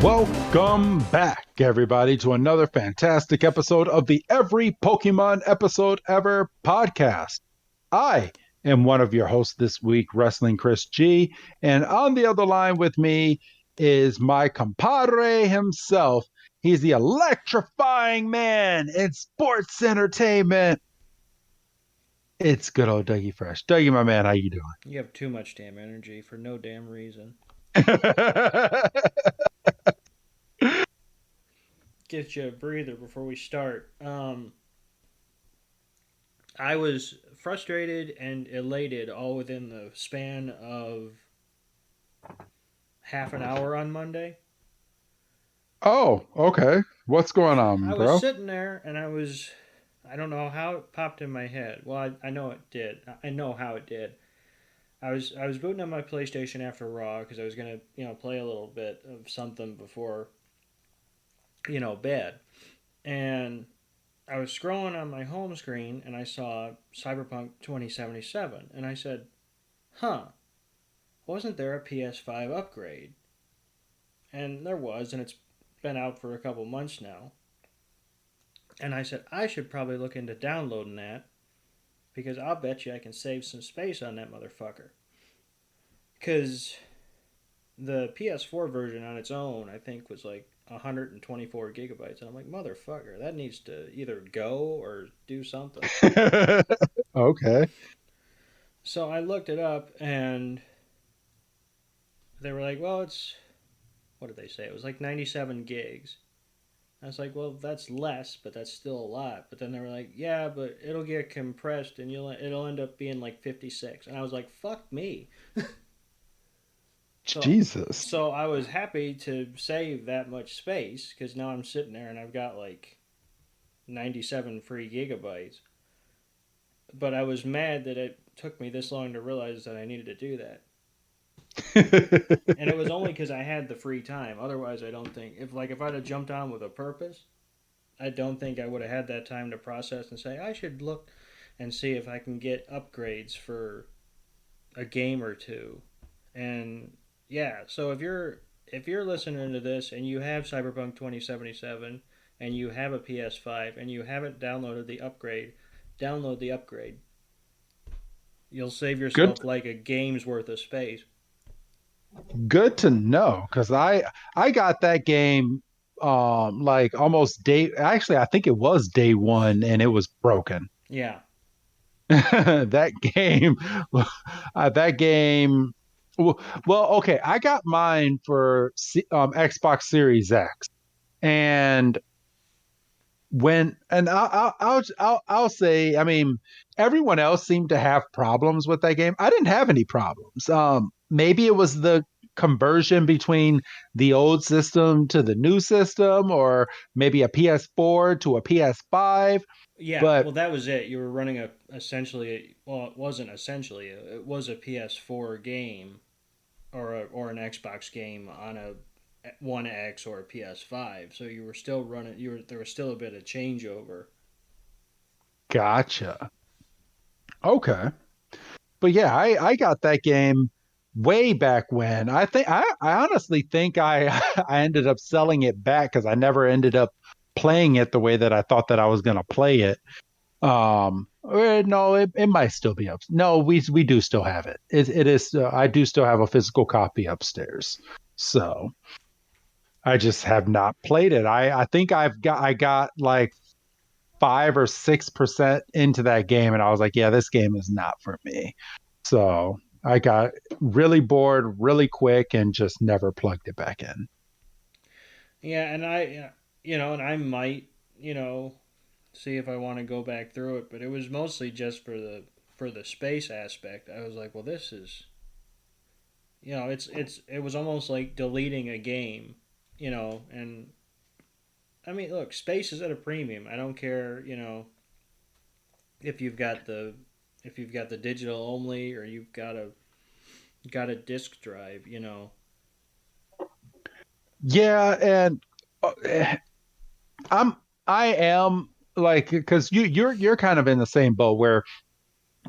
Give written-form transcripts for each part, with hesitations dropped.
Welcome back, everybody, to another fantastic episode of the Every Pokemon Episode Ever podcast. I am one of your hosts this week, Wrestling Chris G, and on the other line with me is my compadre himself. He's the electrifying man in sports entertainment. It's good old Dougie Fresh. Dougie, my man, how you doing? You have too much damn energy for no damn reason. Get you a breather before we start. I was frustrated and elated all within the span of half an hour on Monday. Oh, okay. What's going I on, was bro? sitting there and I don't know how it popped in my head. Well, I know it did. I know how it did. I was booting up my PlayStation after Raw because I was gonna play a little bit of something before bed, and I was scrolling on my home screen and I saw Cyberpunk 2077 and I said, "Huh, wasn't there a PS5 upgrade?" And there was, and it's been out for a couple months now. And I said, I should probably look into downloading that because I'll bet you I can save some space on that motherfucker. Because the PS4 version on its own, I think, was like 124 gigabytes. And I'm like, motherfucker, that needs to either go or do something. Okay. So I looked it up and they were like, well, what did they say? It was like 97 gigs. I was like, well, that's less, but that's still a lot. But then they were like, yeah, but it'll get compressed and it'll end up being like 56. And I was like, fuck me. So Jesus. so I was happy to save that much space because now I'm sitting there and I've got like 97 free gigabytes. But I was mad that it took me this long to realize that I needed to do that. And it was only because I had the free time. Otherwise, I don't think if I'd have jumped on with a purpose, I don't think I would have had that time to process and say I should look and see if I can get upgrades for a game or two. And yeah, so if you're listening to this and you have Cyberpunk 2077 and you have a PS5 and you haven't downloaded the upgrade, download the upgrade. You'll save Good yourself like a game's worth of space. good to know because I got that game like almost I think it was day one and it was broken. Yeah. That game that game well, okay, I got mine for Xbox Series X, and I'll say, I mean, everyone else seemed to have problems with that game. I didn't have any problems. Maybe it was the conversion between the old system to the new system, or maybe a PS4 to a PS5. Yeah, But well, that was it. You were running essentially, well, it wasn't essentially, it was a PS4 game or an Xbox game on a One X or a PS5. So you were still running. There was still a bit of changeover. gotcha. Okay. But yeah, I got that game way back when. I honestly think I ended up selling it back because I never ended up playing it the way that I thought that I was gonna play it. No, it might still be up. No, we do still have it. It is. I do still have a physical copy upstairs. So I just have not played it. I think I got like 5 or 6% into that game, and I was like, yeah, this game is not for me. So I got really bored really quick and just never plugged it back in. Yeah, and and I might, see if I want to go back through it, but it was mostly just for the space aspect. I was like, well, this is, it was almost like deleting a game, and I mean, look, space is at a premium. I don't care, if you've got the if you've got the digital only or you've got a disk drive, Yeah, and uh, I'm I am like because you're kind of in the same boat where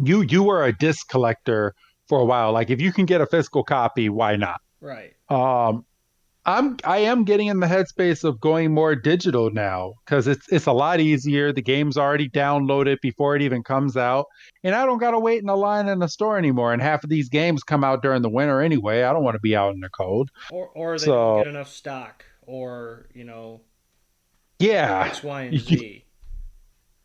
you were a disc collector for a while. Like if you can get a physical copy, why not? Right. Um, I am getting in the headspace of going more digital now because it's a lot easier. The game's already downloaded before it even comes out, and I don't gotta wait in a line in the store anymore. And half of these games come out during the winter anyway. I don't want to be out in the cold. Or they don't So get enough stock, or yeah, X, Y, and you, Z.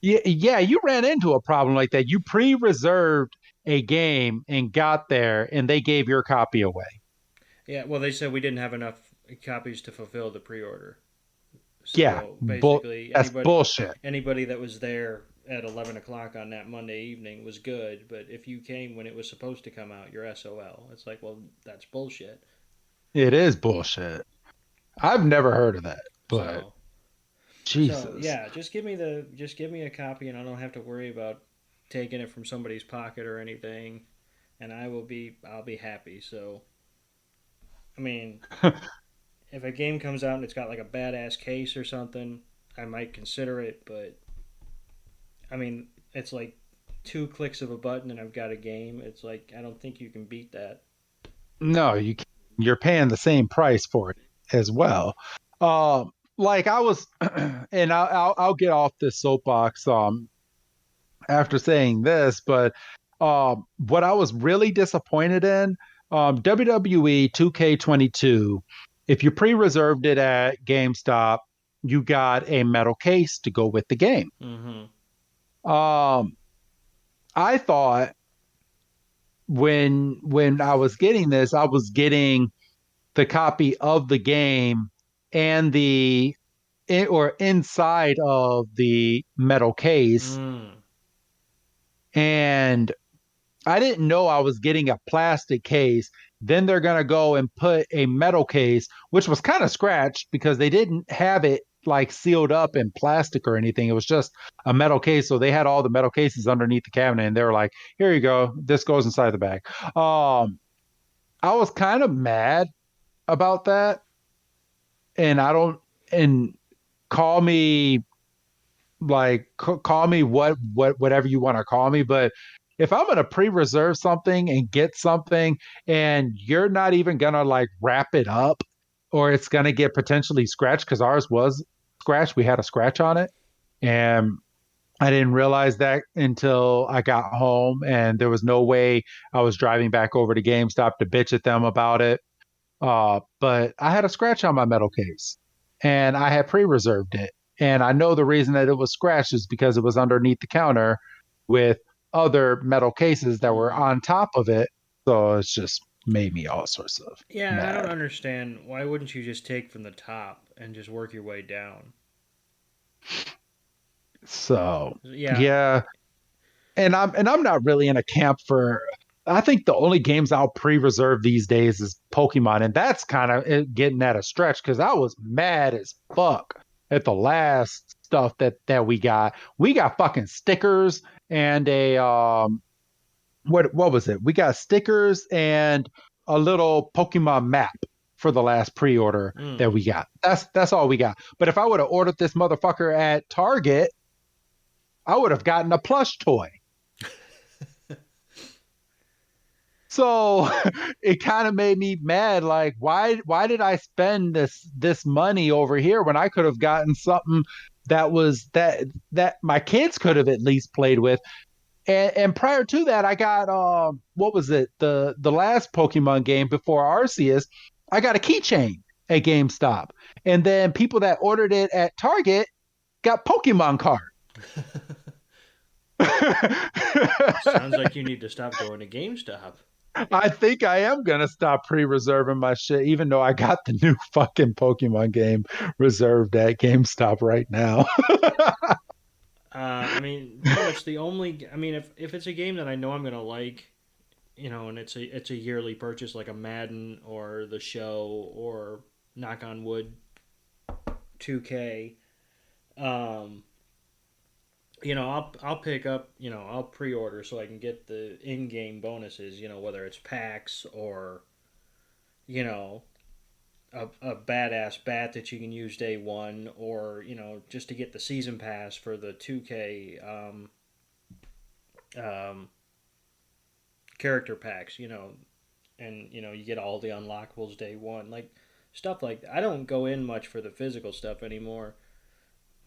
yeah, you ran into a problem like that. You pre-reserved a game and got there, and they gave your copy away. Yeah, well, they said we didn't have enough copies to fulfill the pre-order. Yeah, So basically, that's bullshit. anybody that was there at 11 o'clock on that Monday evening was good. But if you came when it was supposed to come out, you're SOL. It's like, well, that's bullshit. It is bullshit. I've never heard of that, but So Jesus. yeah, just give me a copy, and I don't have to worry about taking it from somebody's pocket or anything, and I'll be happy. So I mean, if a game comes out and it's got like a badass case or something, I might consider it. But I mean, it's like 2 clicks of a button and I've got a game. It's like I don't think you can beat that. No, you can't. You're paying the same price for it as well. Like I was, and I'll get off this soapbox after saying this, but what I was really disappointed in WWE 2K22, if you pre-reserved it at GameStop, you got a metal case to go with the game. Mm-hmm. Um, I thought when I was getting this, I was getting the copy of the game and or inside of the metal case. Mm. And I didn't know I was getting a plastic case. Then they're going to go and put a metal case, which was kind of scratched because they didn't have it like sealed up in plastic or anything. It was just a metal case. So they had all the metal cases underneath the cabinet and they were like, here you go. This goes inside the bag. I was kind of mad about that. And I don't, and call me call me whatever you want to call me, but if I'm going to pre-reserve something and get something and you're not even going to like wrap it up or it's going to get potentially scratched because ours was scratched, we had a scratch on it, and I didn't realize that until I got home, and there was no way I was driving back over to GameStop to bitch at them about it. But I had a scratch on my metal case and I had pre-reserved it. And I know the reason that it was scratched is because it was underneath the counter with other metal cases that were Mm. on top of it. So it's just made me all sorts of Yeah, and I don't mad. understand why wouldn't you just take from the top and just work your way down? So Yeah. yeah, and I'm not really in a camp for. I think the only games I'll pre-reserve these days is Pokemon, and that's kind of getting at a stretch because I was mad as fuck at the last stuff that we got. We got fucking stickers and a what was it? We got stickers and a little Pokemon map for the last pre-order that Mm. we got. That's all we got. But if I would have ordered this motherfucker at Target, I would have gotten a plush toy. So it kind of made me mad. Like, why did I spend this money over here when I could have gotten something that was that my kids could have at least played with? And prior to that, I got what was it? The last Pokemon game before Arceus, I got a keychain at GameStop. And then people that ordered it at Target got Pokemon cards. Sounds like you need to stop going to GameStop. I think I am gonna stop pre-reserving my shit, even though I got the new fucking Pokemon game reserved at GameStop right now. I mean, pretty much the only. I mean, if it's a game that I know I'm gonna like, and it's a yearly purchase like a Madden or the show or knock on wood 2K. Um, I'll pick up. I'll pre-order so I can get the in-game bonuses. Whether it's packs or you know a badass bat that you can use day one, or just to get the season pass for the 2K um, character packs. And you get all the unlockables day one. Like stuff like that. I don't go in much for the physical stuff anymore.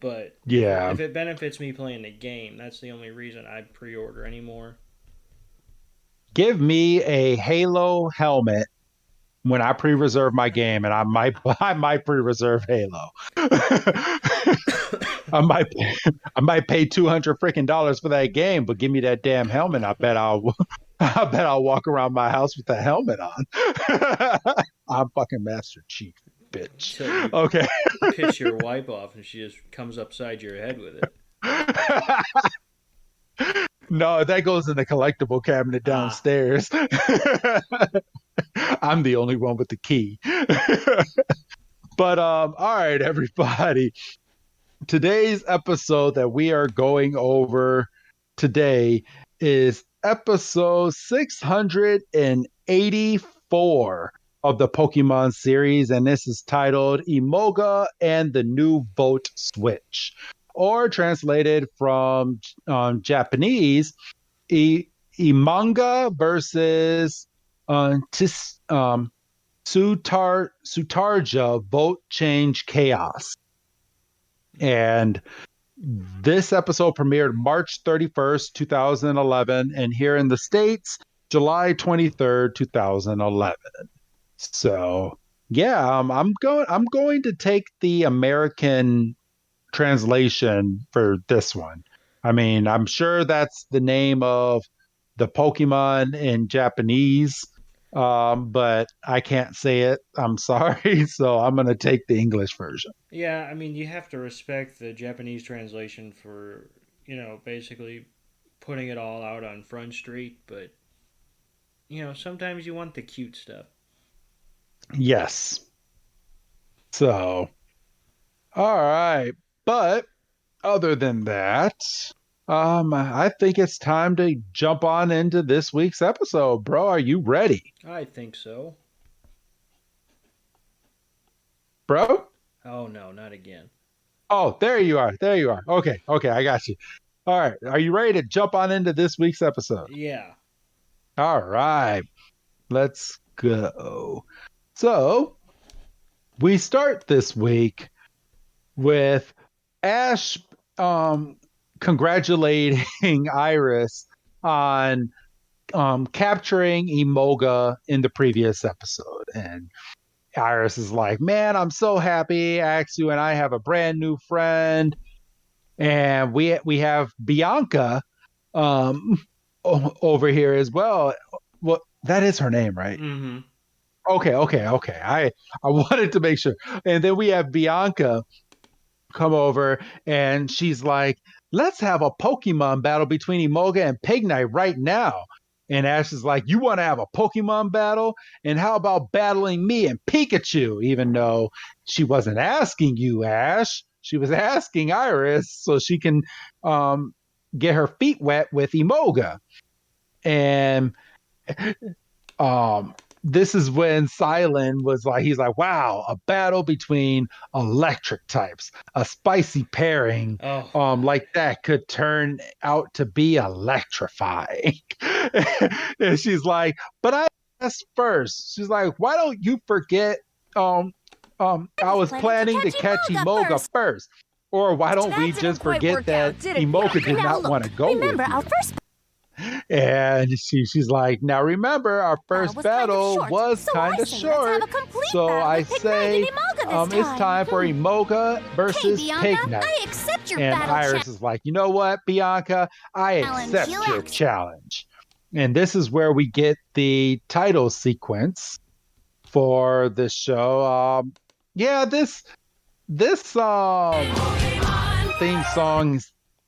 But Yeah. if it benefits me playing the game, that's the only reason I pre-order anymore. Give me a Halo helmet when I pre-reserve my game, and I might pre-reserve Halo. I might I might pay $200 for that game, but give me that damn helmet. I bet I'll walk around my house with the helmet on. I'm fucking Master Chief, bitch. Till you Okay. piss your wipe off and she just comes upside your head with it. No, that goes in the collectible cabinet Ah, downstairs. I'm the only one with the key. But all right, everybody. Today's episode that we are going over today is episode 684 of the Pokemon series, and this is titled Emolga and the New Vote Switch, or translated from Japanese, Emonga versus Tsutarja Vote Change Chaos. And this episode premiered March 31st, 2011, and here in the States, July 23rd, 2011. So, yeah, I'm going to take the American translation for this one. I mean, I'm sure that's the name of the Pokemon in Japanese, but I can't say it. I'm sorry, so I'm going to take the English version. yeah. I mean, you have to respect the Japanese translation for basically putting it all out on Front Street. But sometimes you want the cute stuff. Yes. So, all right. But other than that, I think it's time to jump on into this week's episode. Bro, are you ready? I think so. Bro? Oh no, not again. Oh, there you are. There you are. Okay. Okay. I got you. All right. Are you ready to jump on into this week's episode? Yeah. All right. Let's go. So, we start this week with Ash congratulating Iris on capturing Emolga in the previous episode. And Iris is like, man, I'm so happy. Axu and I have a brand new friend. And we have Bianca over here as well. Well, that is her name, right? Mm-hmm. Okay. I wanted to make sure. And then we have Bianca come over and she's like, let's have a Pokemon battle between Emolga and Pignite right now. And Ash is like, you want to have a Pokemon battle? And how about battling me and Pikachu? Even though she wasn't asking you, Ash. She was asking Iris so she can get her feet wet with Emolga. And this is when Silent was like, he's like, wow, a battle between electric types, a spicy pairing Oh. like that could turn out to be electrifying. And she's like, but I asked first. She's like, why don't you forget I was planning to catch Emolga first. Or why don't we just forget that Emolga did not want to go with you? Our first And she's like, now remember, our first battle was kind of short. So I say it's time for Emolga versus Pignite. I accept your And battle Iris is like, you know what, Bianca? I accept your challenge. And this is where we get the title sequence for the show. This theme song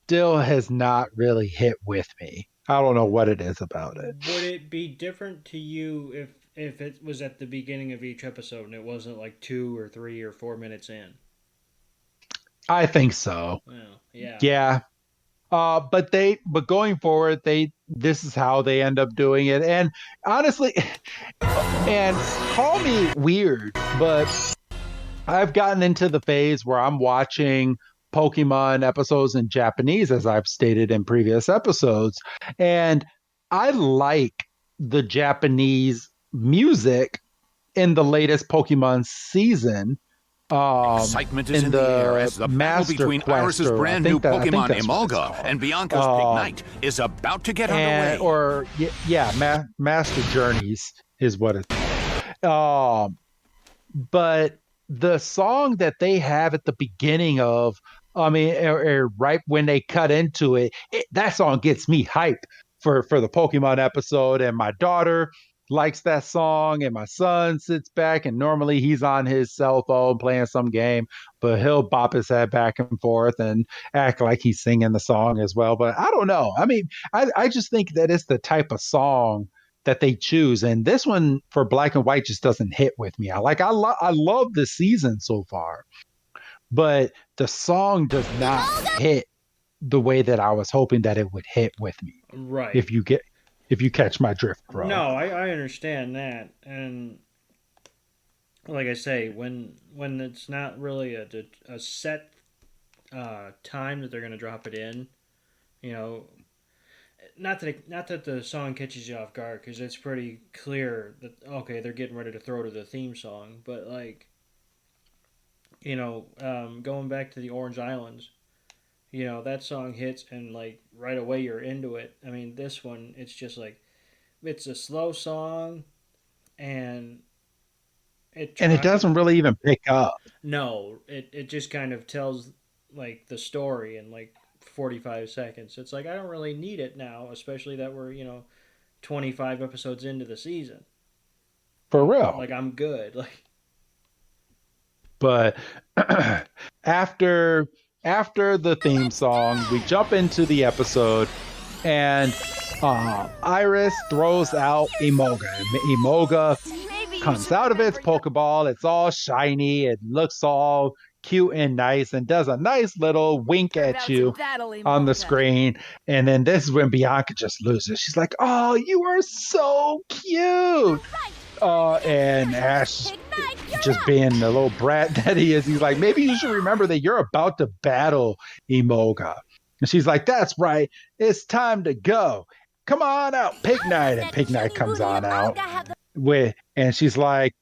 still has not really hit with me. I don't know what it is about it. Would it be different to you if it was at the beginning of each episode and it wasn't like 2 or 3 or 4 minutes in? I think so. Well, yeah. Yeah. But going forward, this is how they end up doing it. And honestly, and call me weird, but I've gotten into the phase where I'm watching Pokemon episodes in Japanese, as I've stated in previous episodes. And I like the Japanese music in the latest Pokemon season. Excitement is In in the air the as the battle Master between Quest, Iris's or brand new I think Pokemon that's what it's Emolga and Bianca's Pig called. Knight is about to get And underway. or yeah, Master Journeys is what it's called. But the song that they have at the beginning of, I mean, or right when they cut into it, that song gets me hype for the Pokemon episode. And my daughter likes that song, and my son sits back, and normally he's on his cell phone playing some game, but he'll bop his head back and forth and act like he's singing the song as well. But I don't know. I mean, I just think that it's the type of song that they choose, and this one for Black and White just doesn't hit with me. I love the season so far, but the song does not hit the way that I was hoping that it would hit with me. Right. If you catch my drift, bro. No, I understand that, and like I say, when it's not really a set time that they're going to drop it in, you know, not that the song catches you off guard, because it's pretty clear that okay, they're getting ready to throw to the theme song, but like, going back to the Orange Islands, that song hits and like right away you're into it. I mean, this one, it's just like it's a slow song, and And it doesn't really even pick up. no, it just kind of tells like the story in like 45 seconds. It's like I don't really need it now, especially that we're 25 episodes into the season. For real. Like I'm good. Like But after after the theme song, we jump into the episode, and Iris throws out Emolga. Emolga comes out of its Pokeball. It's all shiny. It looks all cute and nice, and does a nice little wink at you on the screen. And then this is when Bianca just loses. She's like, "Oh, you are so cute." And Ash, just being the little brat that he is, he's like, "Maybe you should remember that you're about to battle Emolga." And she's like, "That's right. It's time to go. Come on out, Pig Knight." And Pig Knight comes on out and she's like,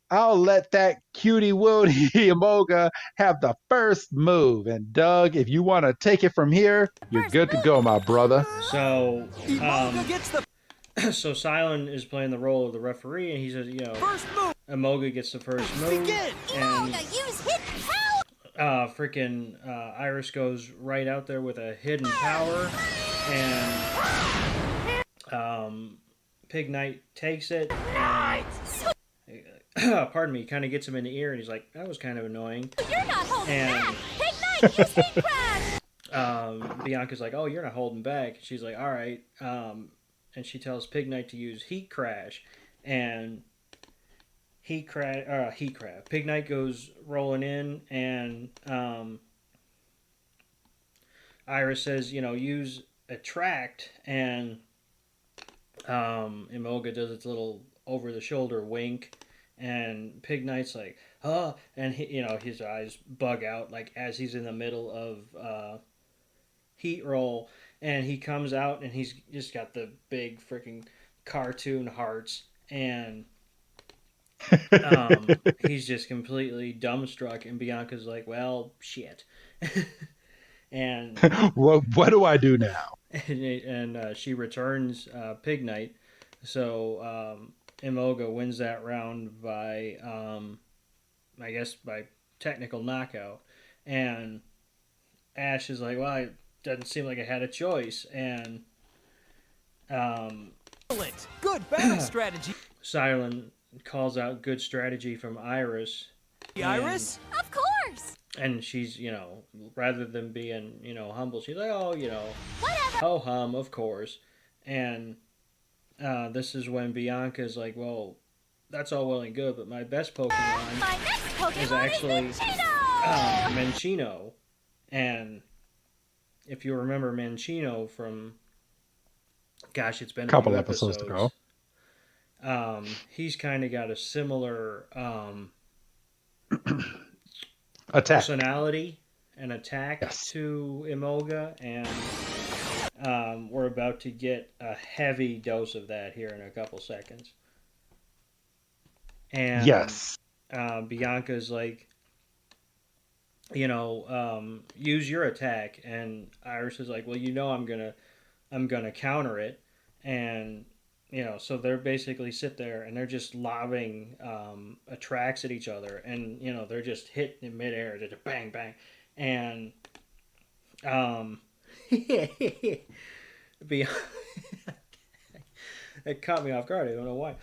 "I'll let that cutie Woody Emolga have the first move. And Doug, if you want to take it from here, you're good to go, my brother." so. So Silent is playing the role of the referee, and he says, Emolga gets the first move, and freaking Iris goes right out there with a hidden power, and Pig Knight takes it, and, pardon me, kind of gets him in the ear, and he's like, "That was kind of annoying." And Bianca's like, "Oh, you're not holding back." She's like, "All right." And she tells Pig Knight to use Heat Crash, and Pig Knight goes rolling in, and Iris says, use Attract, and Emolga does its little over-the-shoulder wink, and Pig Knight's like, "Huh," and his eyes bug out, like, as he's in the middle of Heat Roll, and he comes out, and he's just got the big freaking cartoon hearts, and he's just completely dumbstruck, and Bianca's like, "Well, shit." And what do I do now? and she returns Pig Knight, so Emolga wins that round by, I guess, by technical knockout, and Ash is like, "Well, it doesn't seem like I had a choice," and good battle strategy. Silent calls out good strategy from Iris. Iris? Of course! And she's, rather than being, humble, she's like, "Oh, Whatever! ho-hum, of course." And this is when Bianca's like, "Well, that's all well and good, but my best Pokemon, My next Pokemon is actually is Minccino! Minccino." And if you remember Minccino from, gosh, it's been A couple episodes ago. He's kind of got a similar Attack. personality and attack Yes. to Emolga, and we're about to get a heavy dose of that here in a couple seconds. And Yes. Bianca's like, use your attack, and Iris is like, well, I'm gonna counter it, and so they're basically sit there and they're just lobbing attacks at each other, and they're just hit in midair, just bang bang, and Bianca, it caught me off guard. I don't know why.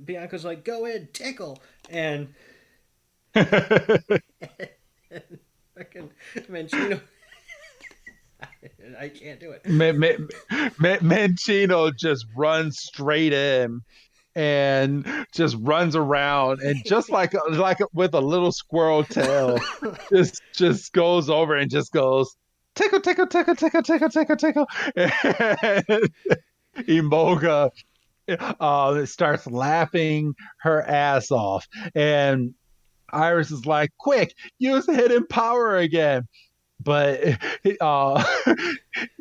Bianca's like, go in, tickle, and fucking Mancino. I can't do it. Mancino just runs straight in and just runs around, and just like with a little squirrel tail, just goes over and just goes tickle tickle tickle tickle tickle tickle tickle. And Emolga starts laughing her ass off, and Iris is like, quick, use hidden power again. But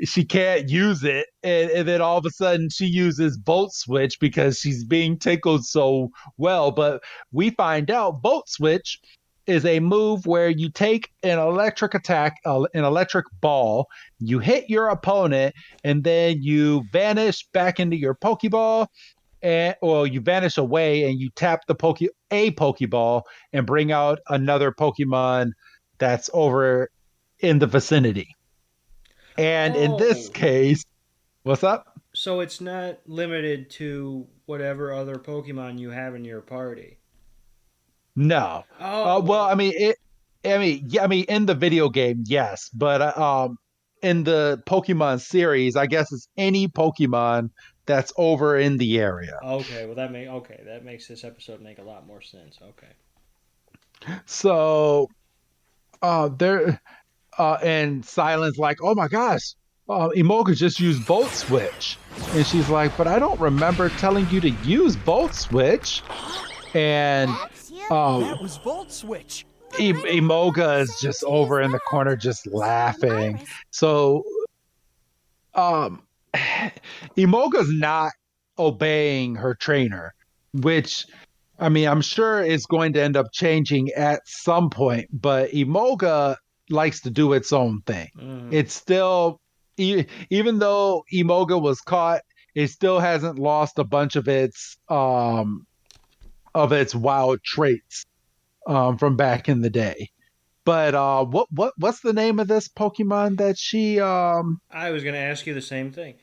she can't use it. And then all of a sudden she uses Volt Switch because she's being tickled so well. But we find out Volt Switch is a move where you take an electric attack, an electric ball, you hit your opponent, and then you vanish back into your Pokeball. Or you vanish away and you tap a Pokeball and bring out another Pokemon that's over in the vicinity. And in this case, what's up? So it's not limited to whatever other Pokemon you have in your party. No. Well, I mean, in the video game, yes, but in the Pokemon series, I guess it's any Pokemon that's over in the area. Okay, well that makes this episode make a lot more sense. Okay. So, there. And Silent's like, oh my gosh, Emolga just used Volt Switch. And she's like, but I don't remember telling you to use Volt Switch. And That was Volt Switch. Emolga is just over in the corner just laughing. So Emolga's not obeying her trainer, which, I mean, I'm sure is going to end up changing at some point, but Emolga likes to do its own thing. It's still, even though Emolga was caught, it still hasn't lost a bunch of its wild traits from back in the day. But what's the name of this Pokemon that she I was gonna ask you the same thing.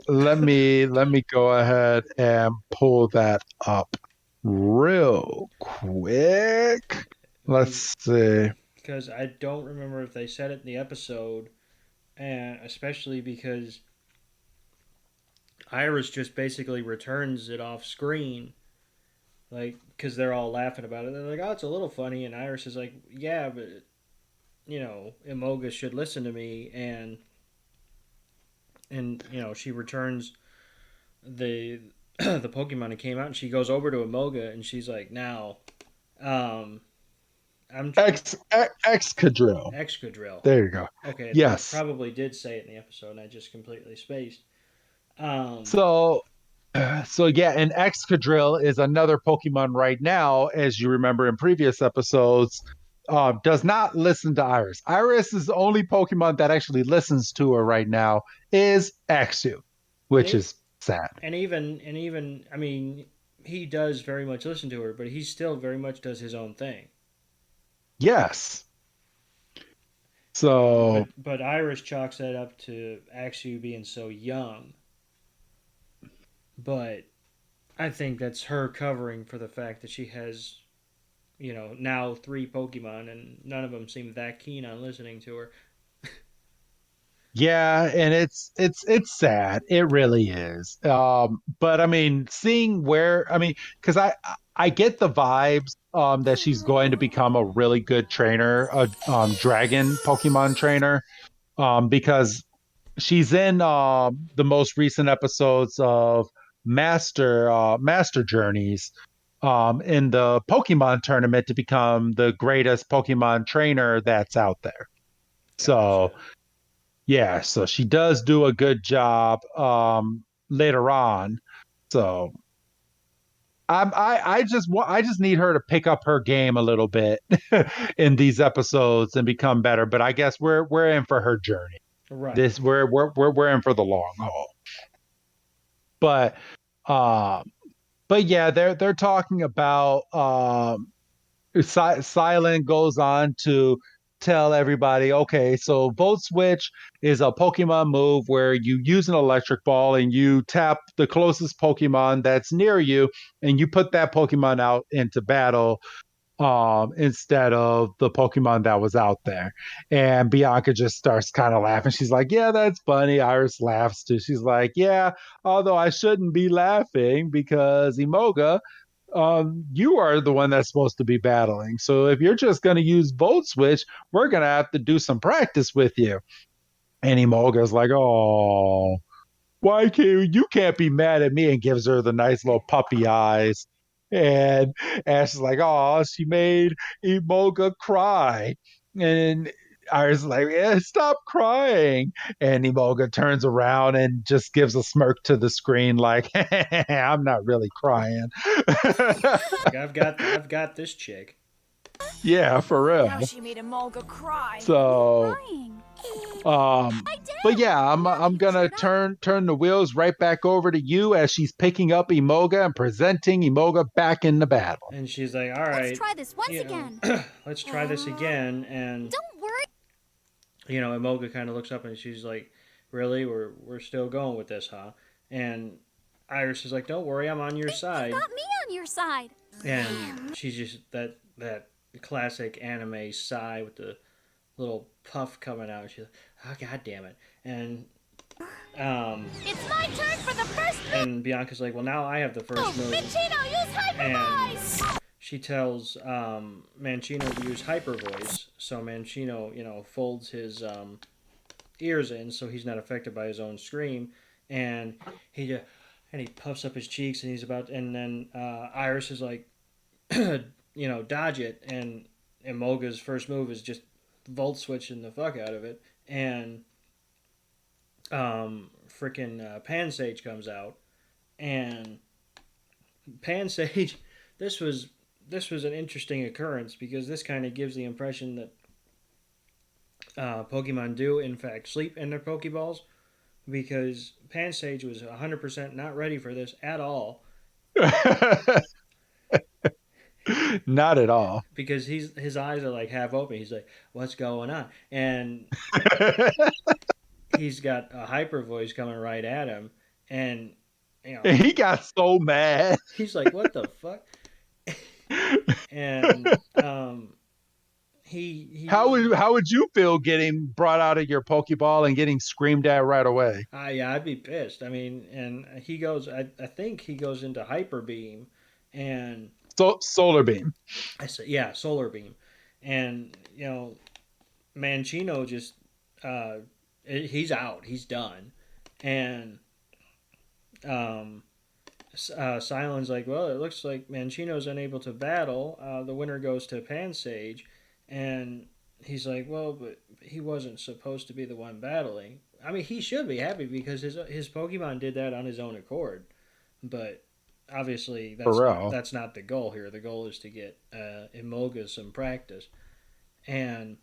let me go ahead and pull that up real quick. Let's see. Because I don't remember if they said it in the episode, and especially because Iris just basically returns it off screen, like, because they're all laughing about it. They're like, "Oh, it's a little funny," and Iris is like, "Yeah, but Emolga should listen to me," and she returns the the Pokemon that came out, and she goes over to Emolga, and she's like, "Now, I'm Excadrill. Excadrill. There you go. Okay. Yes. I probably did say it in the episode, and I just completely spaced. So yeah, and Excadrill is another Pokemon right now, as you remember in previous episodes, does not listen to Iris. Iris is the only Pokemon that actually listens to her right now is Axew, which is sad. And even, I mean, he does very much listen to her, but he still very much does his own thing. Yes. So, but Iris chalks that up to Axew being so young. But I think that's her covering for the fact that she has, now 3 Pokemon, and none of them seem that keen on listening to her. yeah, and it's sad. It really is. But I mean, seeing because I get the vibes that she's going to become a really good trainer, a dragon Pokemon trainer, because she's in the most recent episodes of Master Journeys in the Pokemon tournament to become the greatest Pokemon trainer that's out there. So, yeah, so she does do a good job later on. So I just need her to pick up her game a little bit in these episodes and become better. But I guess we're in for her journey. Right. We're in for the long haul. But yeah, they're talking about Silent goes on to tell everybody, okay, so Volt Switch is a Pokemon move where you use an electric ball and you tap the closest Pokemon that's near you, and you put that Pokemon out into battle instead of the Pokemon that was out there. And Bianca just starts kind of laughing. She's like, yeah, that's funny. Iris laughs too. She's like, yeah, although I shouldn't be laughing because Emoga, you are the one that's supposed to be battling. So if you're just going to use Volt Switch, we're going to have to do some practice with you. And Emolga's like, oh, why can't you can't be mad at me, and gives her the nice little puppy eyes. And Ash is like, oh, she made Emolga cry. And Iris is like, yeah, stop crying. And Emolga turns around and just gives a smirk to the screen, like, I'm not really crying. Like, I've got this chick. Yeah, for real. Now she made Emolga cry. So, Crying. but yeah, I'm gonna turn the wheels right back over to you as she's picking up Emoga and presenting Emoga back in the battle. And she's like, all right. Let's try this once you know, again. let's try this again. And, Don't worry. Emolga kind of looks up and she's like, really? We're still going with this, huh? And Iris is like, don't worry, I'm on your side. Got me on your side. And she's just that classic anime sigh with the little puff coming out. She's like, oh, god damn it. And It's my turn for the first move. and Bianca's like, well, now I have the first move. Minchino, use Hyper Voice. She tells Mancino to use Hyper Voice, so Mancino, folds his ears in so he's not affected by his own scream, and he puffs up his cheeks, and then Iris is like, dodge it, and Emolga's first move is just Volt Switching the fuck out of it, and freaking Pansage comes out, and Pansage, this was an interesting occurrence because this kind of gives the impression that Pokemon do in fact sleep in their Pokeballs, because Pansage was 100% not ready for this at all. Not at all. Because his eyes are like half open. He's like, what's going on? And he's got a Hyper Voice coming right at him, and he got so mad. He's like, what the fuck? And how would you feel getting brought out of your Pokeball and getting screamed at right away? Yeah, I'd be pissed. I mean, and he goes, I think he goes into Hyper Beam, and Solar Beam. I said, yeah, Solar Beam, and Mancino just he's out, he's done, and Silent's like, well, it looks like Mancino's unable to battle. The winner goes to Pansage, and he's like, well, but he wasn't supposed to be the one battling. I mean, he should be happy because his Pokemon did that on his own accord, but obviously that's not the goal here. The goal is to get Emolga some practice, and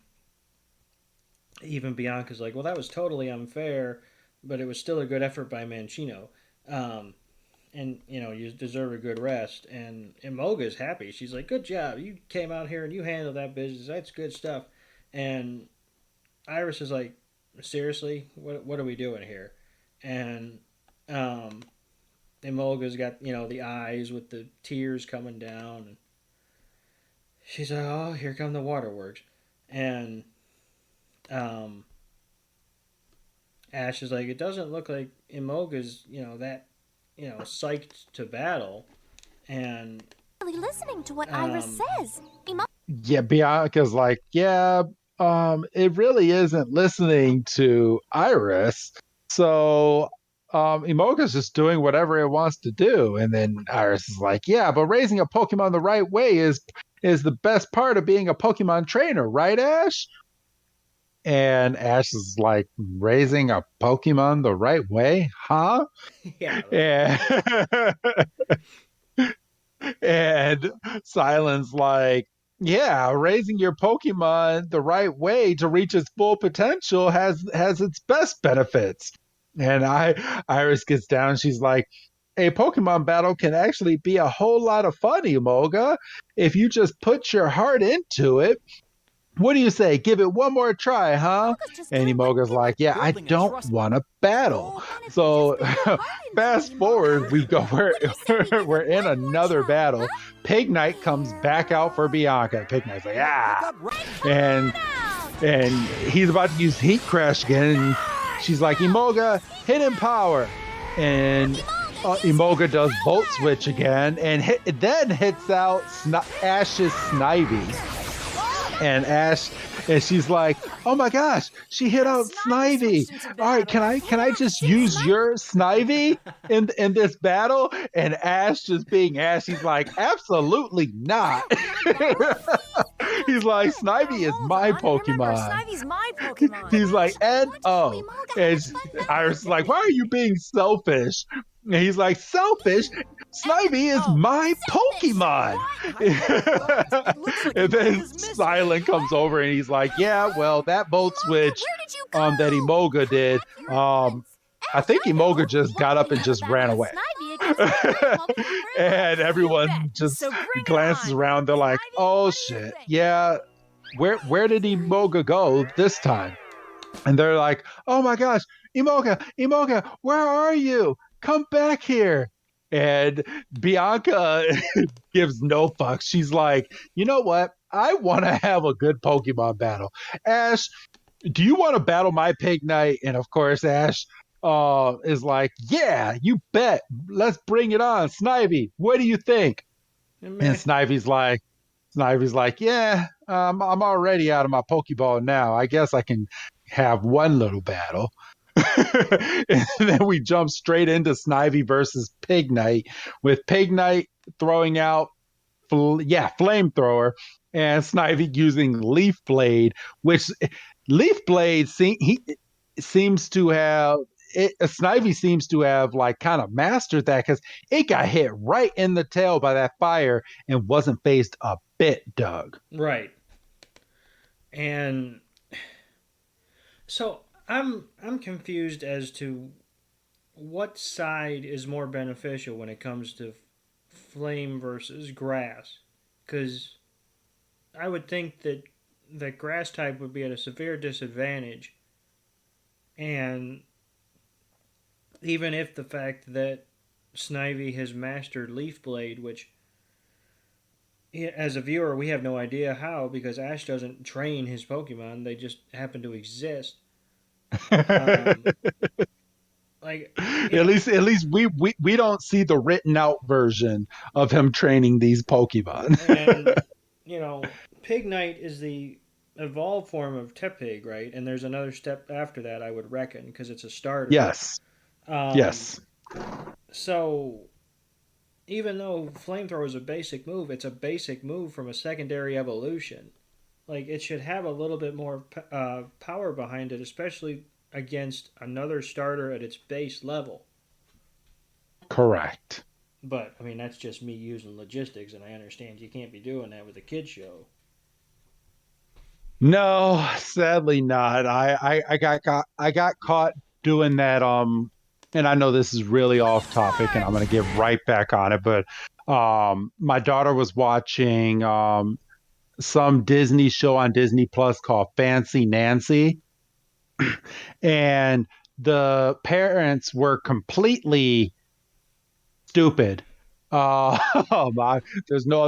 even Bianca's like, well, that was totally unfair, but it was still a good effort by Mancino. And you deserve a good rest. And Emolga's happy. She's like, good job. You came out here and you handled that business. That's good stuff. And Iris is like, seriously? What are we doing here? And Emolga's got, the eyes with the tears coming down. And she's like, oh, here come the waterworks. And Ash is like, it doesn't look like Emolga's, that psyched to battle, and Really listening to what Iris says. Yeah, Bianca's like, yeah, it really isn't listening to Iris. So Emolga's just doing whatever it wants to do. And then Iris is like, yeah, but raising a Pokemon the right way is the best part of being a Pokemon trainer, right, Ash? And Ash is like, raising a Pokemon the right way? Huh? Yeah. And, and Silence like, yeah, raising your Pokemon the right way to reach its full potential has its best benefits. And Iris gets down. She's like, a Pokemon battle can actually be a whole lot of fun, Emolga, if you just put your heart into it. What do you say? Give it one more try, huh? And Emolga's like, yeah, I don't want to battle. So fast forward, we're in another battle. Pig Knight comes back out for Bianca. Pig Knight's like, and he's about to use Heat Crash again. And she's like, Emolga, hidden power. And Emolga does Volt Switch again, and then hits out Ash's Snivy. And she's like, oh my gosh, she hit out Snivy. All right, can I just use your Snivy in this battle? And Ash just being Ash, he's like, absolutely not. He's like, Snivy is my Pokemon. Snivy's my Pokemon. He's like, and Iris is like, why are you being selfish? And he's like, selfish? Snivy is my Pokemon. And then Silent comes over and he's like, yeah, well, that Volt Switch that Emolga did, I think Emolga just got up and just ran away. And everyone just glances around. They're like, oh, shit. Yeah, where did Emolga go this time? And they're like, oh, my gosh, Emolga, where are you? Come back here. And Bianca gives no fucks. She's like, you know what? I want to have a good Pokemon battle. Ash, do you want to battle my Pig Knight? And of course, Ash is like, yeah, you bet. Let's bring it on. Snivy, what do you think? And Snivy's like, yeah, I'm already out of my Pokeball now. I guess I can have one little battle. And then we jump straight into Snivy versus Pig Knight, with Pig Knight throwing out Flamethrower and Snivy using Leaf Blade, which Leaf Blade seems to have Snivy seems to have like kind of mastered that, because it got hit right in the tail by that fire and wasn't phased a bit, Doug. Right. And so I'm confused as to what side is more beneficial when it comes to flame versus grass, because I would think that grass type would be at a severe disadvantage, and even if the fact that Snivy has mastered Leaf Blade, which as a viewer we have no idea how, because Ash doesn't train his Pokemon, they just happen to exist. Like at least we don't see the written out version of him training these Pokemon. And Pig Knight is the evolved form of Tepig, right? And there's another step after that, I would reckon, because it's a starter. Yes. Yes. So even though Flamethrower is a basic move, it's a basic move from a secondary evolution. Like, it should have a little bit more power behind it, especially against another starter at its base level. Correct. But, I mean, that's just me using logistics, and I understand you can't be doing that with a kid's show. No, sadly not. I got caught doing that. And I know this is really off topic, and I'm going to get right back on it. But my daughter was watching some Disney show on Disney Plus called Fancy Nancy, and the parents were completely stupid. There's no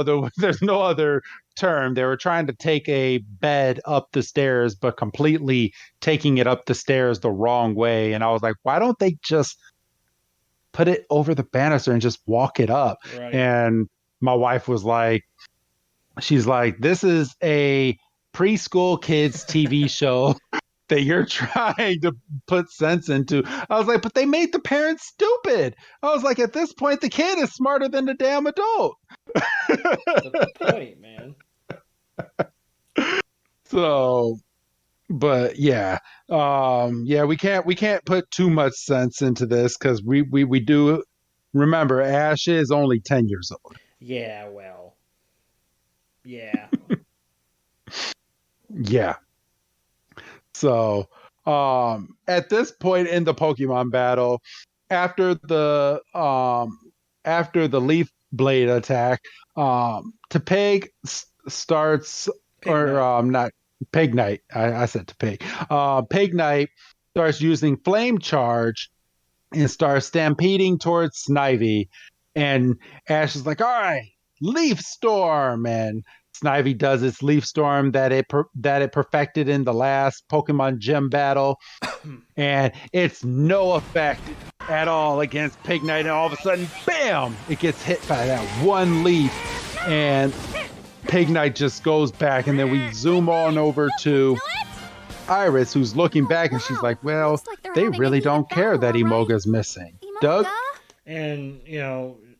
other term. They were trying to take a bed up the stairs, but completely taking it up the stairs the wrong way. And I was like, why don't they just put it over the banister and just walk it up? Right. And my wife was like, she's like, this is a preschool kids TV show that you're trying to put sense into. I was like, but they made the parents stupid. I was like, at this point, the kid is smarter than the damn adult. That's the point, man. So, But yeah, yeah, we can't put too much sense into this because we do remember Ash is only 10 years old. Yeah, well, yeah. Yeah. So, at this point in the Pokemon battle, after the leaf blade attack, Tepig starts Pig or Knight. not Pig Knight. I said Tepig. Pig Knight starts using Flame Charge and starts stampeding towards Snivy. And Ash is like, "All right, Leaf Storm," and Snivy does its Leaf Storm that it perfected in the last Pokemon Gym battle, and it's no effect at all against Pignite. And all of a sudden, bam! It gets hit by that one leaf, and Pignite just goes back. And then we zoom on over to Iris, who's looking back, and she's like, "Well, Looks like they're they having a really heated don't care that battle, all right? Emolga's missing." Doug? Emolga? And,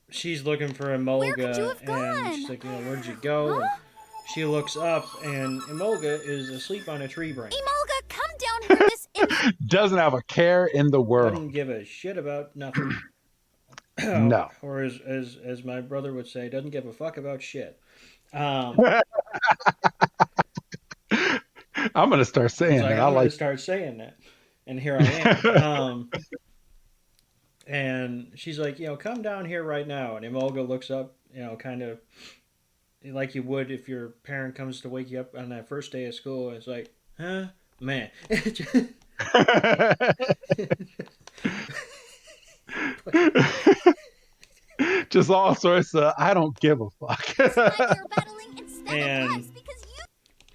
she's looking for Where could you Emolga, have and gone? she's like, where'd you go? And she looks up, and Emolga is asleep on a tree branch. Emolga, come down here this Doesn't have a care in the world. Doesn't give a shit about nothing. No. Or as my brother would say, doesn't give a fuck about shit. Um, I'm gonna start saying like, that. I'm going to start saying that. And here I am. And she's like, come down here right now. And Emolga looks up, kind of like you would if your parent comes to wake you up on that first day of school. And it's like, huh? Man. Just all sorts of I don't give a fuck. And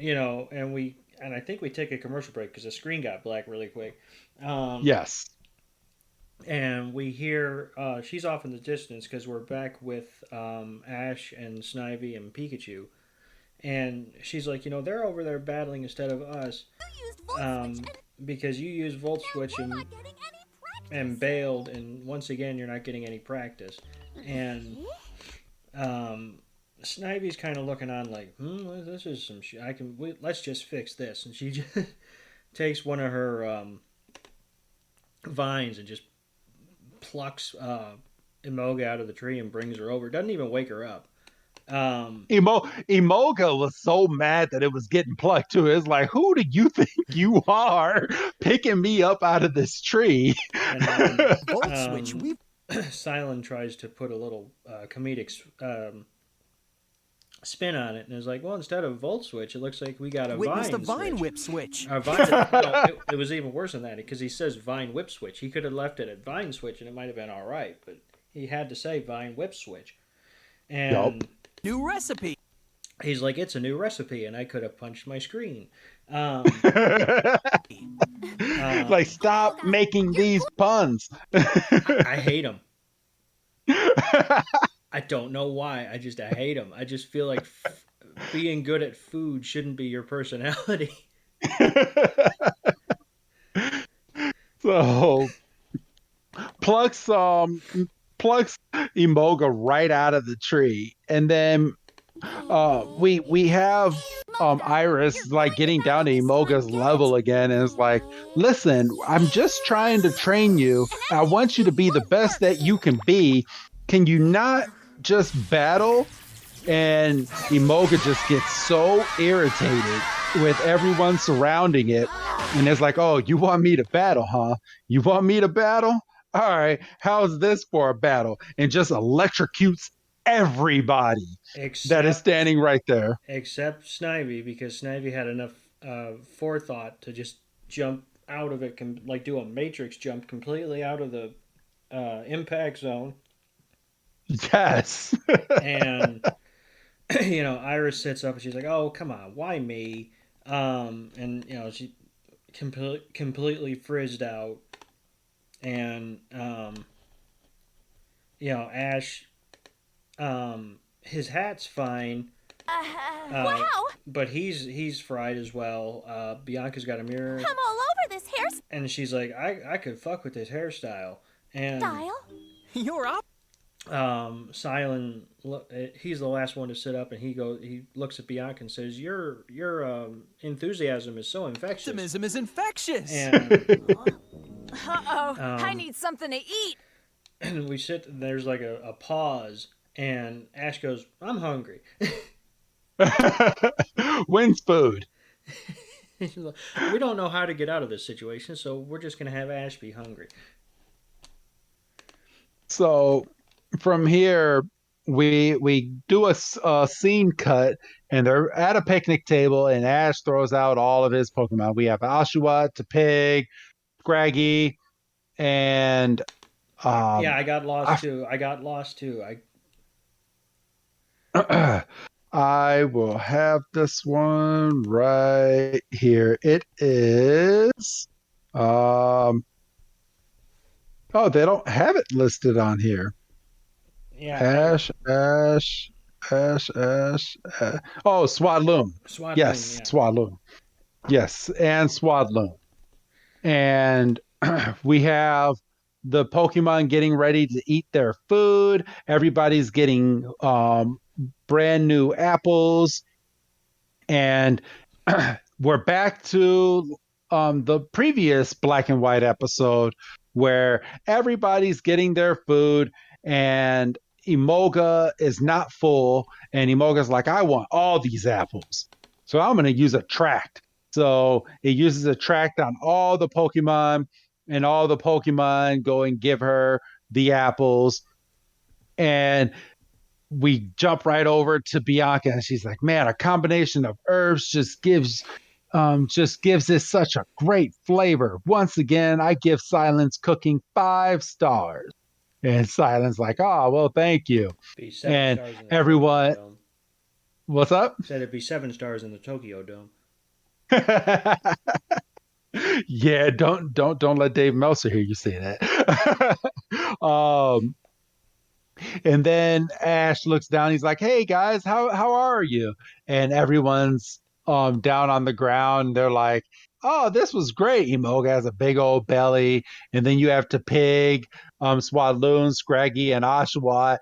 and I think we take a commercial break because the screen got black really quick. Yes. And we hear she's off in the distance because we're back with Ash and Snivy and Pikachu. And she's like, they're over there battling instead of us because you used Volt Switch and bailed, and once again, you're not getting any practice. And Snivy's kind of looking on like, this is some shit. Let's just fix this. And she just takes one of her vines and just plucks Emolga out of the tree and brings her over. Doesn't even wake her up. Emolga was so mad that it was getting plucked too. It's like, who do you think you are picking me up out of this tree? And Switch. Silent tries to put a little comedic spin on it, and is like, well, instead of Volt Switch, it looks like we got a Witness Vine the Vine Switch. Whip Switch. It was even worse than that because he says Vine Whip Switch. He could have left it at Vine Switch, and it might have been all right, but he had to say Vine Whip Switch. And New recipe. He's like, it's a new recipe, and I could have punched my screen. Like, stop making these puns. I hate them. I don't know why. I hate them. I just feel like being good at food shouldn't be your personality. So, plucks Emolga right out of the tree, and then we have Iris like getting down to Emolga's level again, and is like, listen, I'm just trying to train you. I want you to be the best that you can be. Can you not just battle? And Emolga just gets so irritated with everyone surrounding it, and it's like, oh, you want me to battle, huh? You want me to battle? All right, how's this for a battle? And just electrocutes everybody that is standing right there. Except Snivy, because Snivy had enough forethought to just jump out of it, like do a matrix jump completely out of the impact zone. Yes. And, Iris sits up and she's like, oh, come on, why me? And, she completely frizzed out. And, Ash, his hat's fine. Wow! But he's fried as well. Bianca's got a mirror. I'm all over this hairstyle. And she's like, I could fuck with this hairstyle. And You're up. Silent, he's the last one to sit up, and he looks at Bianca and says, "Your enthusiasm is so infectious." Optimism is infectious. And Uh-oh, I need something to eat. and we sit. There's like a pause, and Ash goes, "I'm hungry." When's food? We don't know how to get out of this situation, so we're just gonna have Ash be hungry. So from here, we do a scene cut, and they're at a picnic table, and Ash throws out all of his Pokemon. We have Oshawott, Tepig, Scraggy, and Yeah, I got lost too. I will have this one right here. It is oh, they don't have it listed on here. Yeah, Ash. Oh, Swadloon. Swadloon, Yes, yeah. Swadloon. Yes, and Swadloon. And we have the Pokemon getting ready to eat their food. Everybody's getting brand new apples. And we're back to the previous Black and White episode where everybody's getting their food and Emolga is not full. And Emolga's like, I want all these apples. So I'm going to use a tract. So it uses a tract on all the Pokemon, and all the Pokemon go and give her the apples. And we jump right over to Bianca, and she's like, man, a combination of herbs just gives this such a great flavor. Once again, I give Silence Cooking 5 stars. And Silence like, oh, well, thank you. Be 7 And stars in the everyone, Tokyo Dome. What's up? Said it'd be 7 stars in the Tokyo Dome. Yeah, don't let Dave Meltzer hear you say that. And then Ash looks down. He's like, "Hey guys, how are you?" And everyone's down on the ground. They're like, "Oh, this was great." Emolga has a big old belly, and then you have Tepig, Swadloon, Scraggy, and Oshawott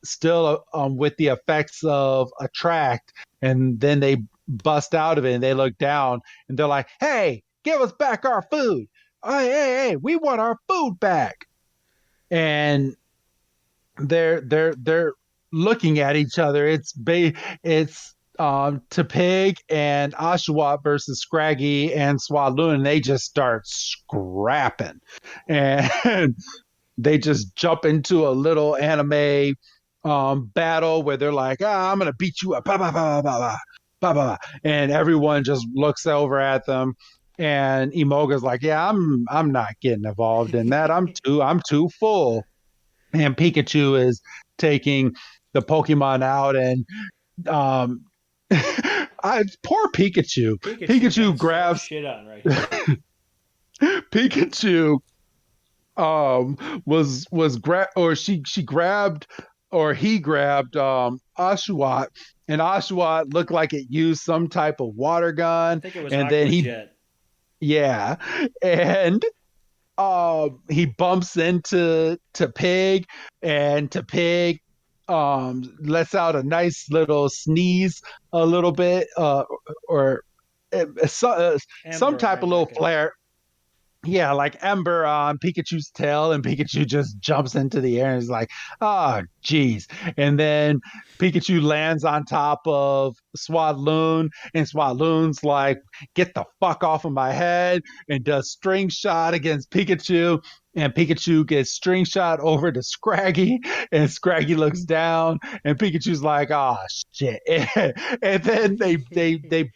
still with the effects of attract, and then they bust out of it and they look down and they're like, "Hey, give us back our food! Hey, we want our food back!" And they're looking at each other. It's Tepig and Oshawott versus Scraggy and Swadloon, and they just start scrapping, and they just jump into a little anime battle where they're like, I'm gonna beat you up, bah, bah, bah, bah, bah, bah, bah. And everyone just looks over at them, and Emolga's like, yeah, I'm not getting involved in that. I'm too full. And Pikachu is taking the Pokemon out, and poor Pikachu. Pikachu grabs shit on right here. Pikachu was he grabbed Oshawott, and Oshawott looked like it used some type of water gun. I think it was and then yeah, and he bumps into Pig, and Pig lets out a nice little sneeze a little bit, or some type of little flare. Yeah, like Ember on Pikachu's tail, and Pikachu just jumps into the air and is like, oh, geez. And then Pikachu lands on top of Swadloon, and Swadloon's like, get the fuck off of my head, and does string shot against Pikachu. And Pikachu gets string shot over to Scraggy, and Scraggy looks down, and Pikachu's like, "Oh shit!" And then they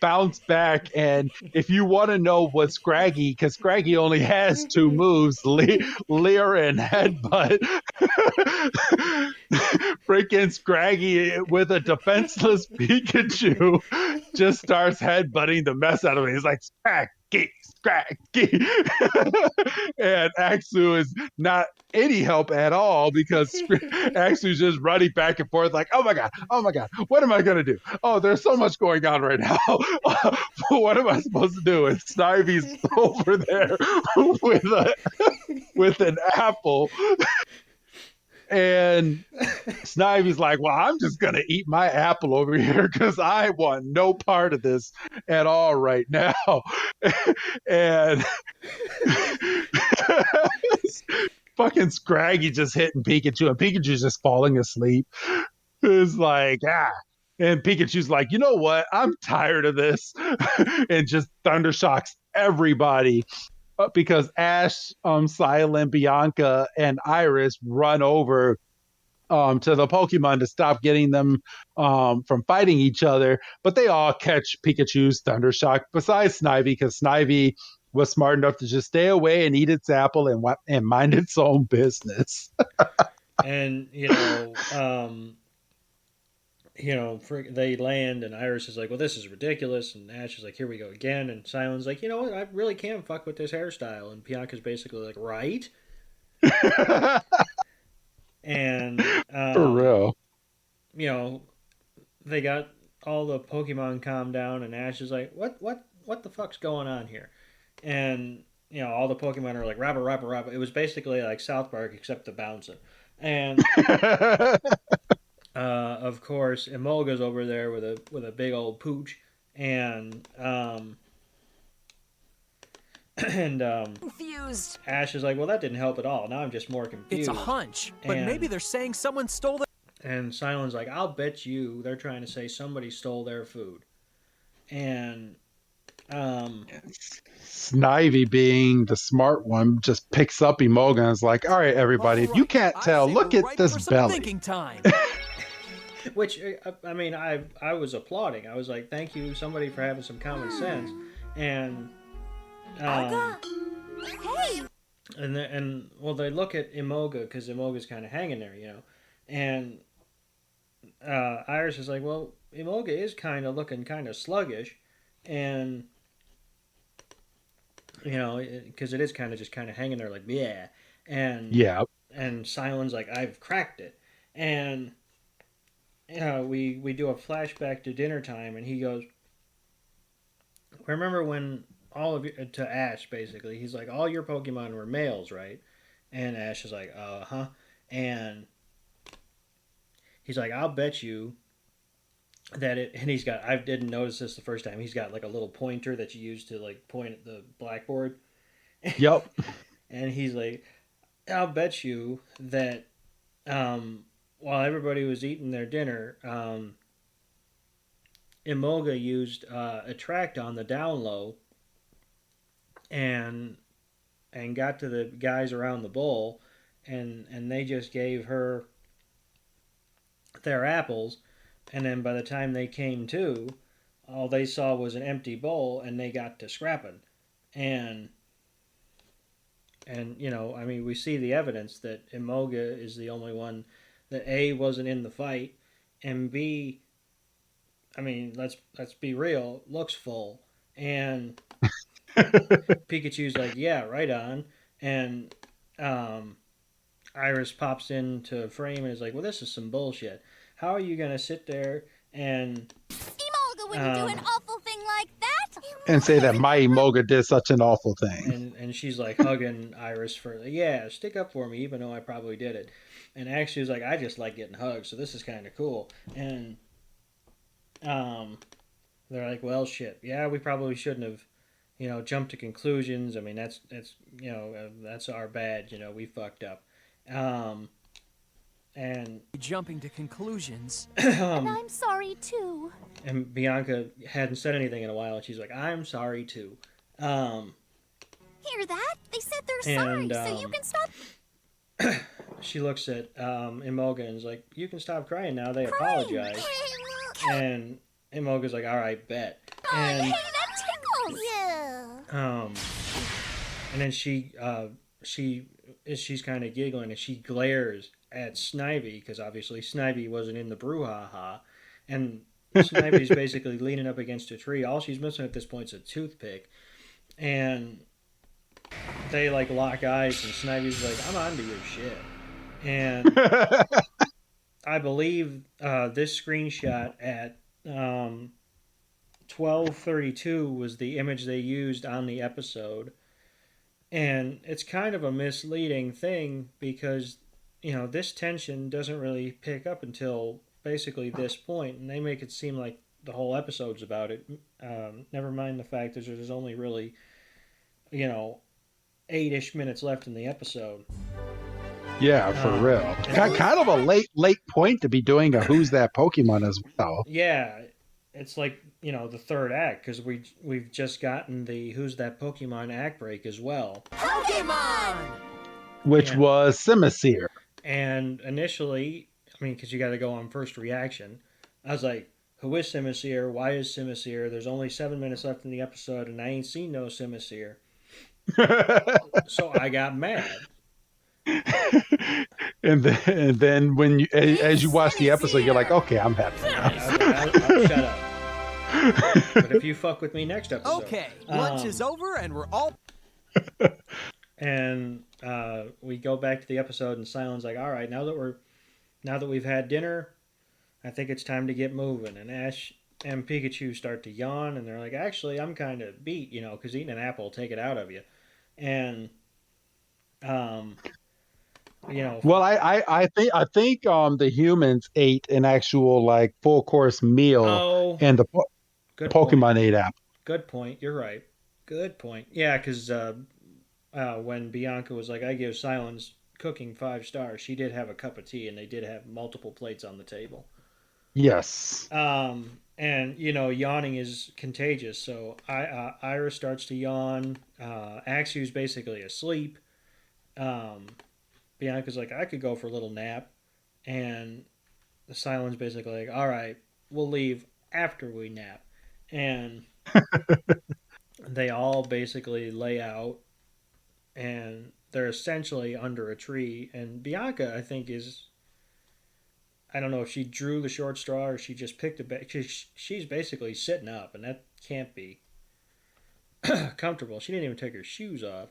bounce back. And if you want to know what Scraggy, because Scraggy only has 2 moves, Leer and Headbutt, freaking Scraggy with a defenseless Pikachu just starts headbutting the mess out of it. He's like, Scraggy. And Axu is not any help at all, because Axu's just running back and forth like, oh my god, what am I gonna do? Oh, there's so much going on right now. What am I supposed to do? And Snivy's over there with an apple. And Snivy's like, well, I'm just going to eat my apple over here because I want no part of this at all right now. And fucking Scraggy just hitting Pikachu, and Pikachu's just falling asleep. It's like, And Pikachu's like, you know what? I'm tired of this. And just thundershocks everybody. Because Ash, Silent, Bianca, and Iris run over to the Pokemon to stop getting them from fighting each other. But they all catch Pikachu's Thundershock, besides Snivy, because Snivy was smart enough to just stay away and eat its apple and mind its own business. And, they land, and Iris is like, well, this is ridiculous. And Ash is like, here we go again. And Silent's like, you know what? I really can't fuck with this hairstyle. And Bianca's basically like, right? And, for real. They got all the Pokemon calmed down, and Ash is like, what the fuck's going on here? And, all the Pokemon are like, rabba, rabba, rabba. It was basically like South Park, except the bouncing. And... of course, Emolga's over there with a big old pooch, and Confused. Ash is like, well, that didn't help at all. Now I'm just more confused. It's a hunch, but maybe they're saying someone stole their... And Silent's like, I'll bet you they're trying to say somebody stole their food. And Snivy, being the smart one, just picks up Emolga and is like, all right, everybody, if you can't tell, look at this belly. Thinking time. Which, I mean, I was applauding. I was like, thank you, somebody, for having some common sense. And, Hey! And they look at Emolga, because Emolga's kind of hanging there, And Iris is like, well, Emolga is kind of looking kind of sluggish. And, because it is kind of just kind of hanging there like, yeah. And, yeah. And Silent's like, I've cracked it. And... we do a flashback to dinner time, and he goes, remember when all of you, to Ash, basically, he's like, all your Pokemon were males, right? And Ash is like, uh-huh. And he's like, I'll bet you that and he's got, I didn't notice this the first time, he's got like a little pointer that you use to like point at the blackboard. Yep. And he's like, I'll bet you that, while everybody was eating their dinner, Emolga used Attract on the down low and got to the guys around the bowl, and they just gave her their apples, and then by the time they came to, all they saw was an empty bowl, and they got to scrapping. And I mean, we see the evidence that Emolga is the only one that A, wasn't in the fight, and B, I mean, let's be real, looks full. And Pikachu's like, yeah, right on. And Iris pops into frame and is like, well, this is some bullshit. How are you going to sit there and... Emolga wouldn't do an awful thing like that! And say that my Emolga did such an awful thing. And she's like hugging Iris for, yeah, stick up for me, even though I probably did it. And actually was like, I just like getting hugged, so this is kind of cool. And they're like, well, shit. Yeah, we probably shouldn't have, jumped to conclusions. I mean, that's that's our bad. We fucked up. And jumping to conclusions. And I'm sorry, too. And Bianca hadn't said anything in a while, and she's like, I'm sorry, too. Hear that? They said they're sorry, so you can stop... She looks at Emolga and is like, you can stop crying now, they apologize. And Emolga's like, alright, bet. And, hey, that tickles! Yeah. And then she's kind of giggling, and she glares at Snivy, because obviously Snivy wasn't in the brouhaha. And Snivy's basically leaning up against a tree. All she's missing at this point is a toothpick. And they like lock eyes, and Snivy's like, I'm onto your shit. And I believe this screenshot at 12:32 was the image they used on the episode. And it's kind of a misleading thing, because this tension doesn't really pick up until basically this point, and they make it seem like the whole episode's about it. Never mind the fact that there's only really, 8-ish minutes left in the episode. Yeah, for real. Kind of a late point to be doing a Who's That Pokemon as well. Yeah, it's like the third act, because we've just gotten the Who's That Pokemon act break as well. Pokemon! Which was Simisear. And initially, because you got to go on first reaction, I was like, who is Simisear? Why is Simisear? There's only 7 minutes left in the episode, and I ain't seen no Simisear. So I got mad. and then when as you watch the episode, you're like, okay, I'm happy now. I'll shut up. But if you fuck with me next episode. Okay, lunch is over and we're all... And we go back to the episode, and Silent's like, all right, now that we've had dinner, I think it's time to get moving. And Ash and Pikachu start to yawn, and they're like, actually, I'm kind of beat, because eating an apple will take it out of you. And well, I think the humans ate an actual like full course meal, and the Pokemon ate apple. Good point. You're right. Good point. Yeah, because when Bianca was like, I give Silence cooking 5 stars, she did have a cup of tea, and they did have multiple plates on the table. Yes. And yawning is contagious. So Iris starts to yawn. Axew's basically asleep. Bianca's like, I could go for a little nap. And the Silence basically like, all right, we'll leave after we nap. And they all basically lay out, and they're essentially under a tree. And Bianca, I think, I don't know if she drew the short straw or she just picked it back. She's basically sitting up, and that can't be comfortable. She didn't even take her shoes off.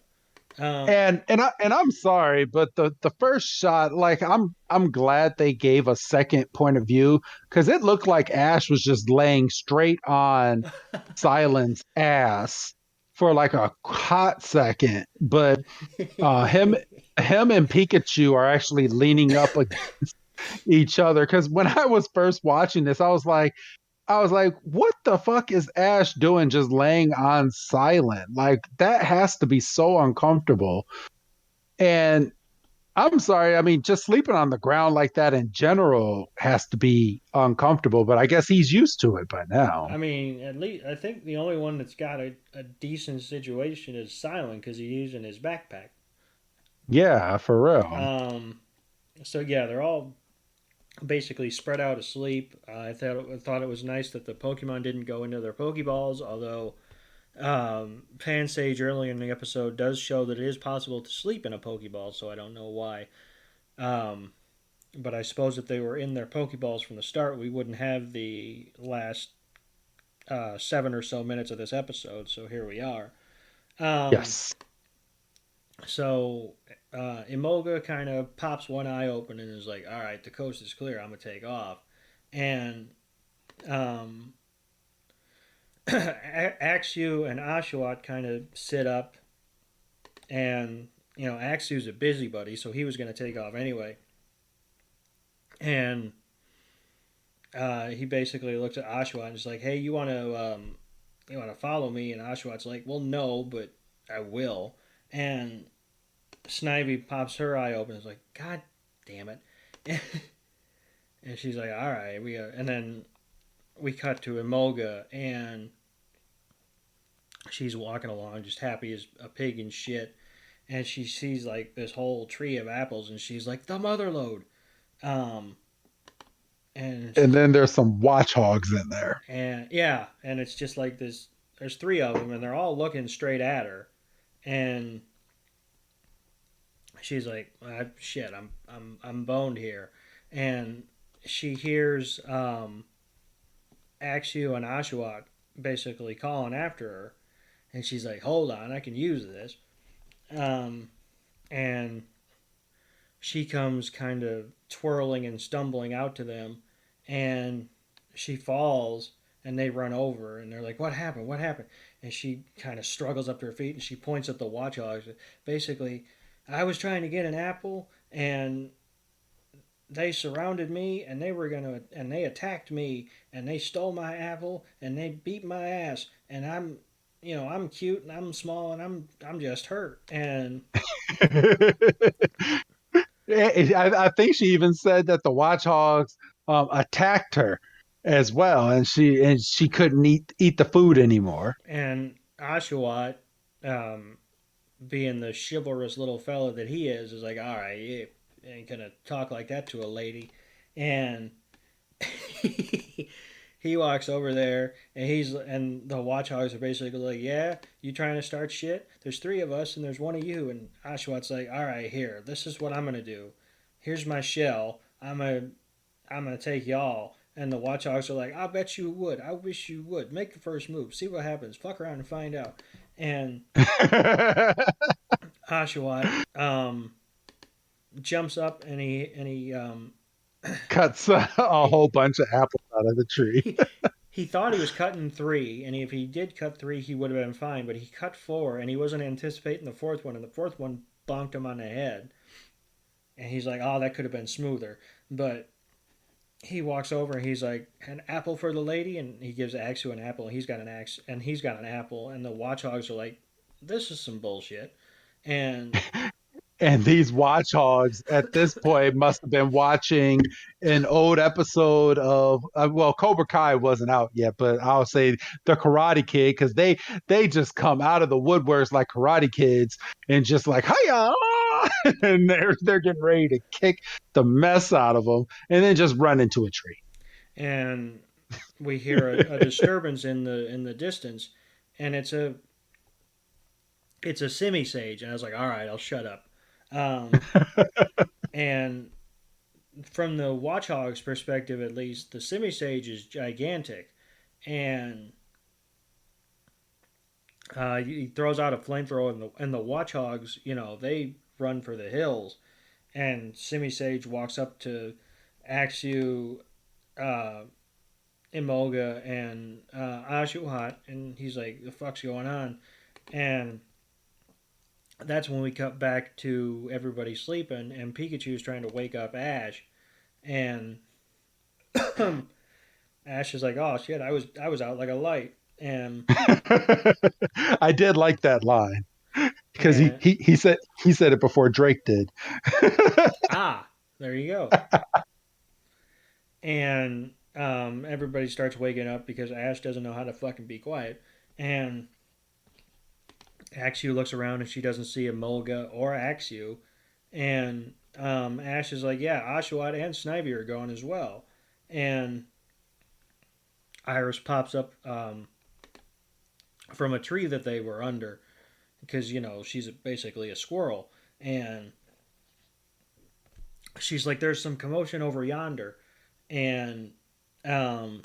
And I'm sorry, but the first shot, like I'm glad they gave a second point of view, because it looked like Ash was just laying straight on Silent's ass for like a hot second, but him and Pikachu are actually leaning up against each other. Because when I was first watching this, I was like, what the fuck is Ash doing just laying on Silent? Like, that has to be so uncomfortable. And I'm sorry, just sleeping on the ground like that in general has to be uncomfortable, but I guess he's used to it by now. At least I think the only one that's got a decent situation is Silent, because he's using his backpack. Yeah, for real. So yeah, they're all basically spread out asleep. I thought it was nice that the Pokemon didn't go into their Pokeballs, although Pansage earlier in the episode does show that it is possible to sleep in a Pokeball, so I don't know why. But I suppose if they were in their Pokeballs from the start, we wouldn't have the last 7 or so minutes of this episode, so here we are. Yes. So Emolga kind of pops one eye open and is like, all right, the coast is clear, I'm going to take off. And Axew and Oshawott kind of sit up, and Axew's a busybody, so he was going to take off anyway. And he basically looks at Oshawott and is like, hey, you want to follow me? And Oshawott's like, well, no, but I will. And Snivy pops her eye open and is like, God damn it. And she's like, all right, and then we cut to Emolga, and she's walking along just happy as a pig in shit, and she sees like this whole tree of apples, and she's like, the mother lode. And then there's some watch hogs in there. And yeah, and it's just like this, there's 3 of them, and they're all looking straight at her. And she's like, shit, I'm boned here. And she hears Axew and Oshawott basically calling after her, and she's like, hold on, I can use this. And she comes kind of twirling and stumbling out to them, and she falls, and they run over, and they're like, what happened? And she kind of struggles up to her feet, and she points at the watchhogs. Basically, I was trying to get an apple, and they surrounded me and they attacked me and they stole my apple and they beat my ass and I'm cute and I'm small and I'm just hurt. And I think she even said that the Watchhogs attacked her as well, and she couldn't eat the food anymore. and Oshawott, um, being the chivalrous little fella that he is like, all right, you ain't gonna talk like that to a lady. And he walks over there and the watchhogs are basically like, yeah, you trying to start shit? There's three of us and there's one of you. And Oshawott's like, all right, here, this is what I'm gonna do. Here's my shell. I'm gonna take y'all. And the watchhogs are like, I bet you would. I wish you would. Make the first move. See what happens. Fuck around and find out. And Oshawott jumps up and he Cuts a whole bunch of apples out of the tree. he thought he was cutting three, and if he did cut three, he would have been fine. But he cut four, and he wasn't anticipating the fourth one, and the fourth one bonked him on the head. And he's like, "Oh, that could have been smoother." But he walks over, and he's like, "An apple for the lady," and he gives Axu an apple. And he's got an axe, and he's got an apple, and the watchhogs are like, "This is some bullshit." And And these watchhogs at this point must have been watching an old episode of well, Cobra Kai wasn't out yet, but I'll say the Karate Kid because they just come out of the woodworks like Karate Kids and just like hiya, and they're getting ready to kick the mess out of them and then just run into a tree. and we hear a disturbance in the distance, and it's a semi sage, and I was like, all right, I'll shut up. Um, and from the Watchhog's perspective, at least, the semi sage is gigantic, and he throws out a flamethrower, and the Watchhogs, they run for the hills, and semi sage walks up to Axu, uh, Emolga, and Ashuhat, and he's like, "The fuck's going on?" And that's when we cut back to everybody sleeping, and Pikachu's trying to wake up Ash, and Ash is like, "Oh shit, I was out like a light," and I did like that line because and he said it before Drake did. there you go, and everybody starts waking up because Ash doesn't know how to fucking be quiet, and Axu looks around and she doesn't see Emolga or Axu, and Ash is like, "Yeah, Oshawott and Snivy are going as well," and Iris pops up from a tree that they were under because she's basically a squirrel, and she's like, "There's some commotion over yonder," and um,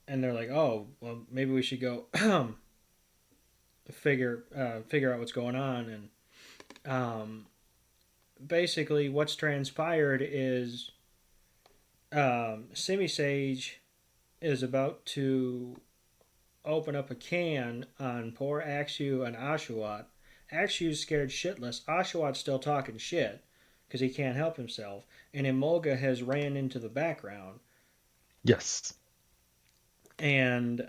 and they're like, "Oh, well, maybe we should go." Figure out what's going on, and basically what's transpired is Semi Sage is about to open up a can on poor Axu and Oshawott. Axu's scared shitless. Oshawott's still talking shit because he can't help himself, and Emolga has ran into the background. Yes. And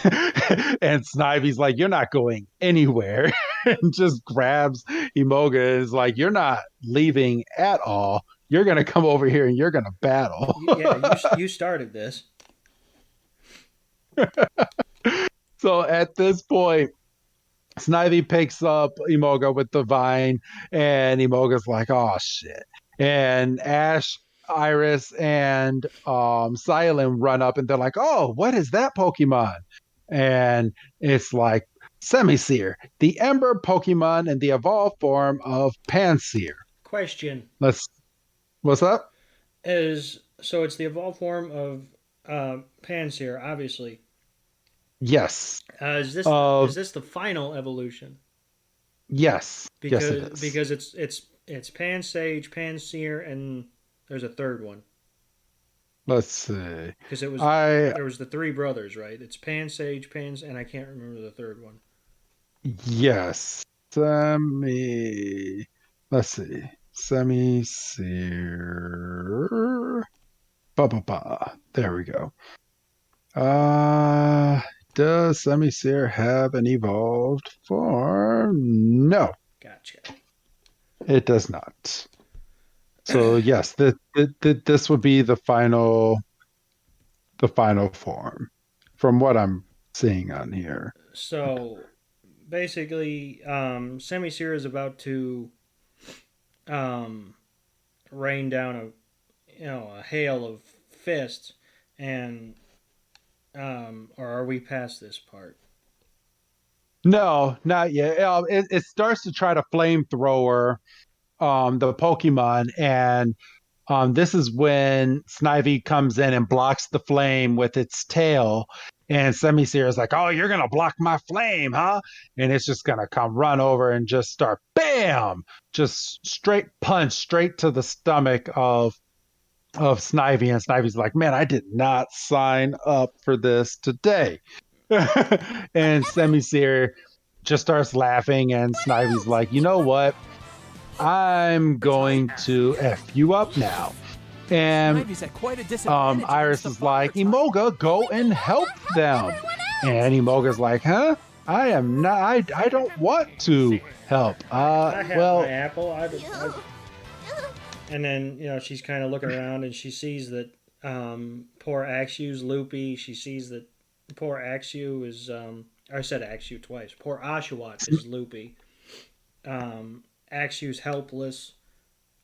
and Snivy's like, "You're not going anywhere," and just grabs Emoga and is like, "You're not leaving at all. You're gonna come over here and you're gonna battle." yeah, you started this. So at this point, Snivy picks up Emoga with the vine, and Emoga's like, "Oh shit!" And Ash, Iris, and Silent run up, and they're like, "Oh, what is that Pokemon?" And it's like Semisear, the Ember Pokemon and the evolved form of Pansear. Question What's up? So it's the evolved form of Pansear, obviously. Yes. Is this the final evolution? Yes. Because yes, it is. because it's Pansage, Pansear, and there's a third one. Let's see. Because there was the three brothers, right? It's Pansage, and I can't remember the third one. Yes. Let's see. Semi-seer. Ba-ba-ba. There we go. Does Semi-seer have an evolved form? No, Gotcha. it does not. So yes, this would be the final form from what I'm seeing on here. So basically, Semi-Seer is about to rain down a hail of fists, and or are we past this part? No, not yet. It starts to try to flamethrower the Pokemon, and this is when Snivy comes in and blocks the flame with its tail. And Semi-Seer is like, "Oh, you're gonna block my flame, huh?" And it's just gonna come run over and just start, bam, just straight punch straight to the stomach of Snivy. And Snivy's like, "Man, I did not sign up for this today." And Semi-Seer just starts laughing, and Snivy's like, "You know what? I'm going to F you up now." And Iris is like, "Emolga, go and help them." And Emolga's like, "Huh? I am not. I don't want to help. I have Well, my apple. And then she's kind of looking around, and she sees that poor Axew's loopy. She sees that poor Axew is I said Axew twice. Poor Oshawott is loopy. Axew's helpless.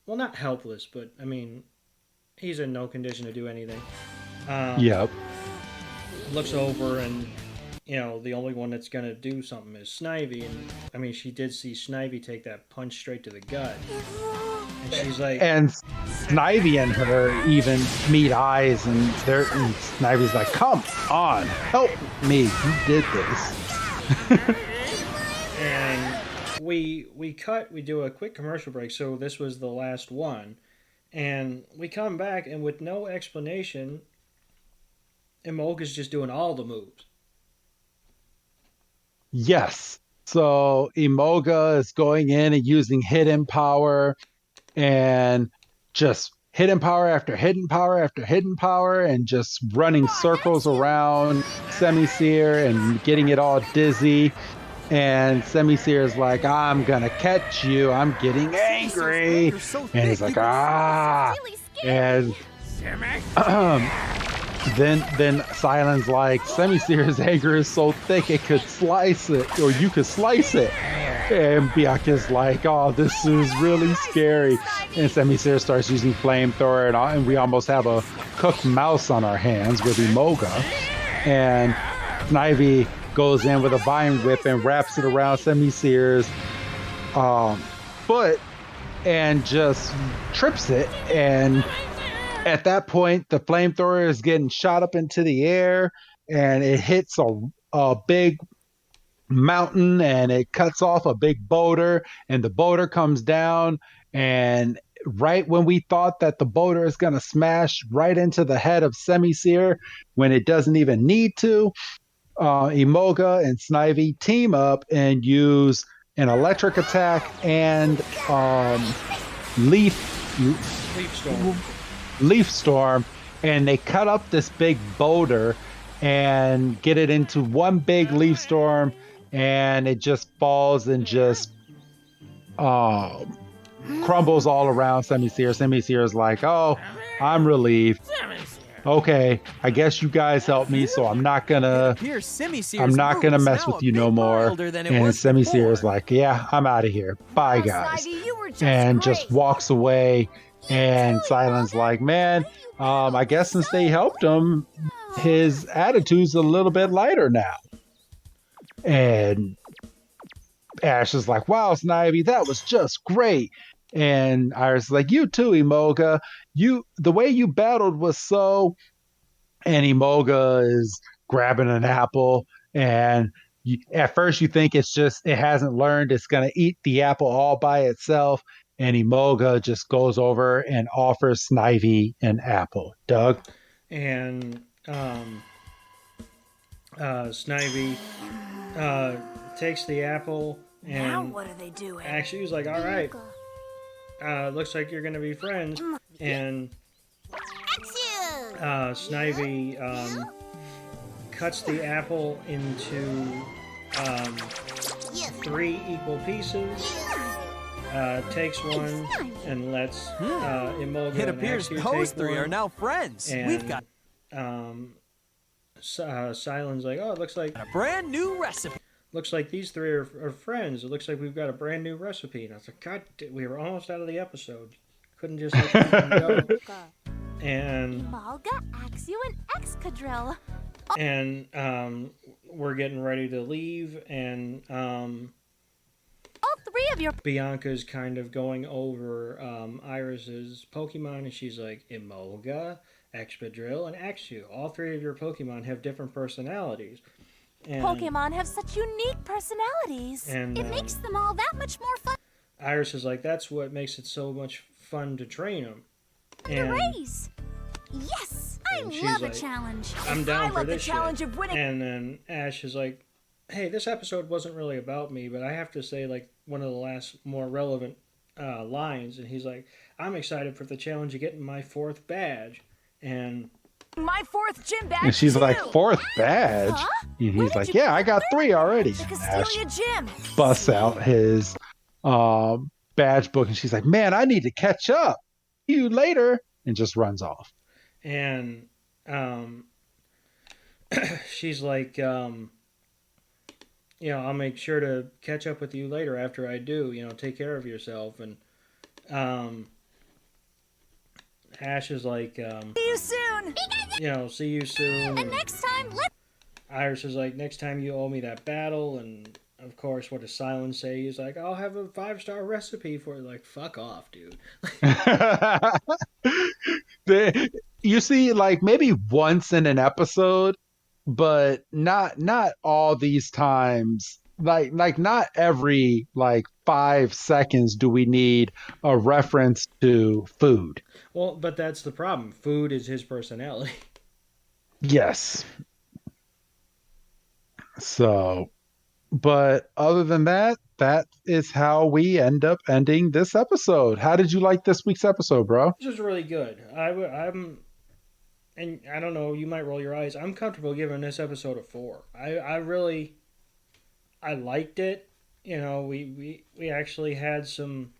Well, not helpless, but I mean, he's in no condition to do anything. Yep. Looks over, and the only one that's gonna do something is Snivy. And I mean, she did see Snivy take that punch straight to the gut, and she's like, And Snivy and her even meet eyes, and Snivy's like, "Come on, help me. You did this." and we do a quick commercial break. So this was the last one, and we come back, and with no explanation, Emolga's just doing all the moves. Yes. So Emolga is going in and using hidden power, and just hidden power after hidden power after hidden power, and just running circles around Semi-Seer and getting it all dizzy. And Semi-Seer is like, "I'm gonna catch you. I'm getting angry." And he's like, "Ah." And then Silence like, "Semi-Seer's anger is so thick it could slice it, or you could slice it." And Byaku's like, "Oh, this is really scary." And Semi-Seer starts using flamethrower, and we almost have a cooked mouse on our hands with Emolga. And Snivy goes in with a vine whip and wraps it around Semi-Seer's foot and just trips it. And at that point, the flamethrower is getting shot up into the air, and it hits a big mountain, and it cuts off a big boulder, and the boulder comes down. And right when we thought that the boulder is going to smash right into the head of Semi-Seer, when it doesn't even need to, Emolga and Snivy team up and use an electric attack and leaf storm, and they cut up this big boulder and get it into one big leaf storm, and it just falls and just crumbles all around Semi-Seer. Semi-Seer is like, "Oh, I'm relieved. Okay, I guess you guys helped me, so I'm not gonna mess with you no more." And Semi-Seer is like, "Yeah, I'm out of here. Bye, guys." And just walks away. And Silence like, "Man, I guess since they helped him, his attitude's a little bit lighter now." And Ash is like, "Wow, Snivy, that was just great." And Iris is like, "You too, Emolga. The way you battled was so..." And Emolga is grabbing an apple, and at first you think it hasn't learned, it's going to eat the apple all by itself. And Emolga just goes over and offers Snivy an apple. Doug? And Snivy takes the apple, and Now what are they doing? actually was like, "All right, looks like you're gonna be friends. And Snivy cuts the apple into 3 equal pieces. Takes one and lets Emolga It and appears Axu those take 3 one. are now friends. And, We've got Silent's like, oh, it looks like a brand new recipe. these 3 are friends. It looks like we've got a brand new recipe. And I was like, God, we were almost out of the episode. Couldn't just let them go. And Emolga, Axu, and Excadrill. and we're getting ready to leave, and All 3 of your Bianca's kind of going over Iris's Pokemon, and she's like, Emolga, Excadrill, and Axu. All 3 of your Pokemon have different personalities. And Pokemon have such unique personalities. And, it makes them all that much more fun Iris is like, that's what makes it so much fun to train them. to race. Yes, I And she's love like, a challenge. I'm down I for love this the challenge shit. of winning. And then Ash is like, hey, this episode wasn't really about me, but I have to say, like, one of the last more relevant lines. And he's like, I'm excited for the challenge of getting my 4th badge. And My 4th gym badge. And she's too. like, 4th badge? Huh? And Where he's did like, you yeah, I got 3 already. The And Ash Castelia gym. busts out his badge book, and she's like, man, I need to catch up. See you later. And just runs off. And she's like, I'll make sure to catch up with you later after I do. Take care of yourself. And Ash is like, See you soon. see you soon. And next time, Iris is like, next time you owe me that battle. And of course, what does Silent say? He's like, I'll have a 5-star recipe for it. Like, fuck off, dude. You see, like, maybe once in an episode, but not all these times. Like not every 5 seconds do we need a reference to food. Well, but that's the problem. Food is his personality. Yes. So, but other than that, that is how we end up ending this episode. How did you like this week's episode, bro? This was really good. I'm, and I don't know, you might roll your eyes. I'm comfortable giving this episode a 4. I liked it. We actually had some.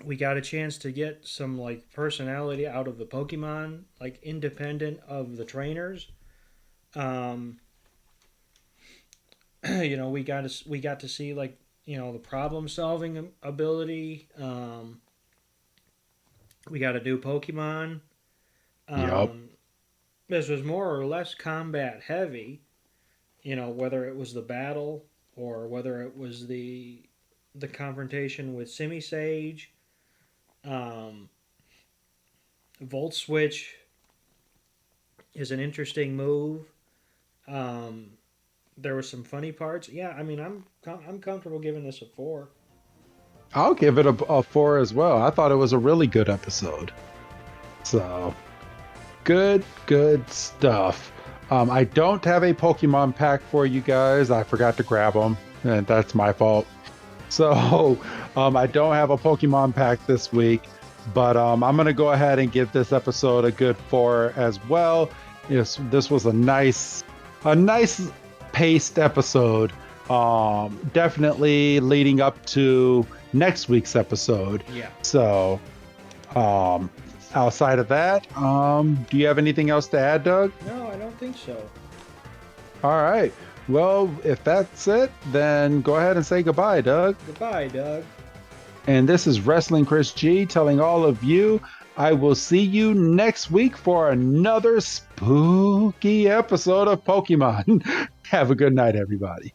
We got a chance to get some personality out of the Pokemon, independent of the trainers. We got to see the problem solving ability. We got a new Pokemon. Yup. This was more or less combat heavy. Whether it was the battle or whether it was the confrontation with Simisage. Volt Switch is an interesting move. There were some funny parts. Yeah, I mean, I'm comfortable giving this a 4. I'll give it a 4 as well. I thought it was a really good episode. So, good stuff. I don't have a Pokemon pack for you guys. I forgot to grab them, and that's my fault. So, I don't have a Pokemon pack this week, but I'm going to go ahead and give this episode a good 4 as well. Yes, this was a nice paced episode. Definitely leading up to next week's episode. Yeah. So, outside of that, do you have anything else to add, Doug? No, I don't think so. All right. Well, if that's it, then go ahead and say goodbye, Doug. Goodbye, Doug. And this is Wrestling Chris G telling all of you, I will see you next week for another spooky episode of Pokemon. Have a good night, everybody.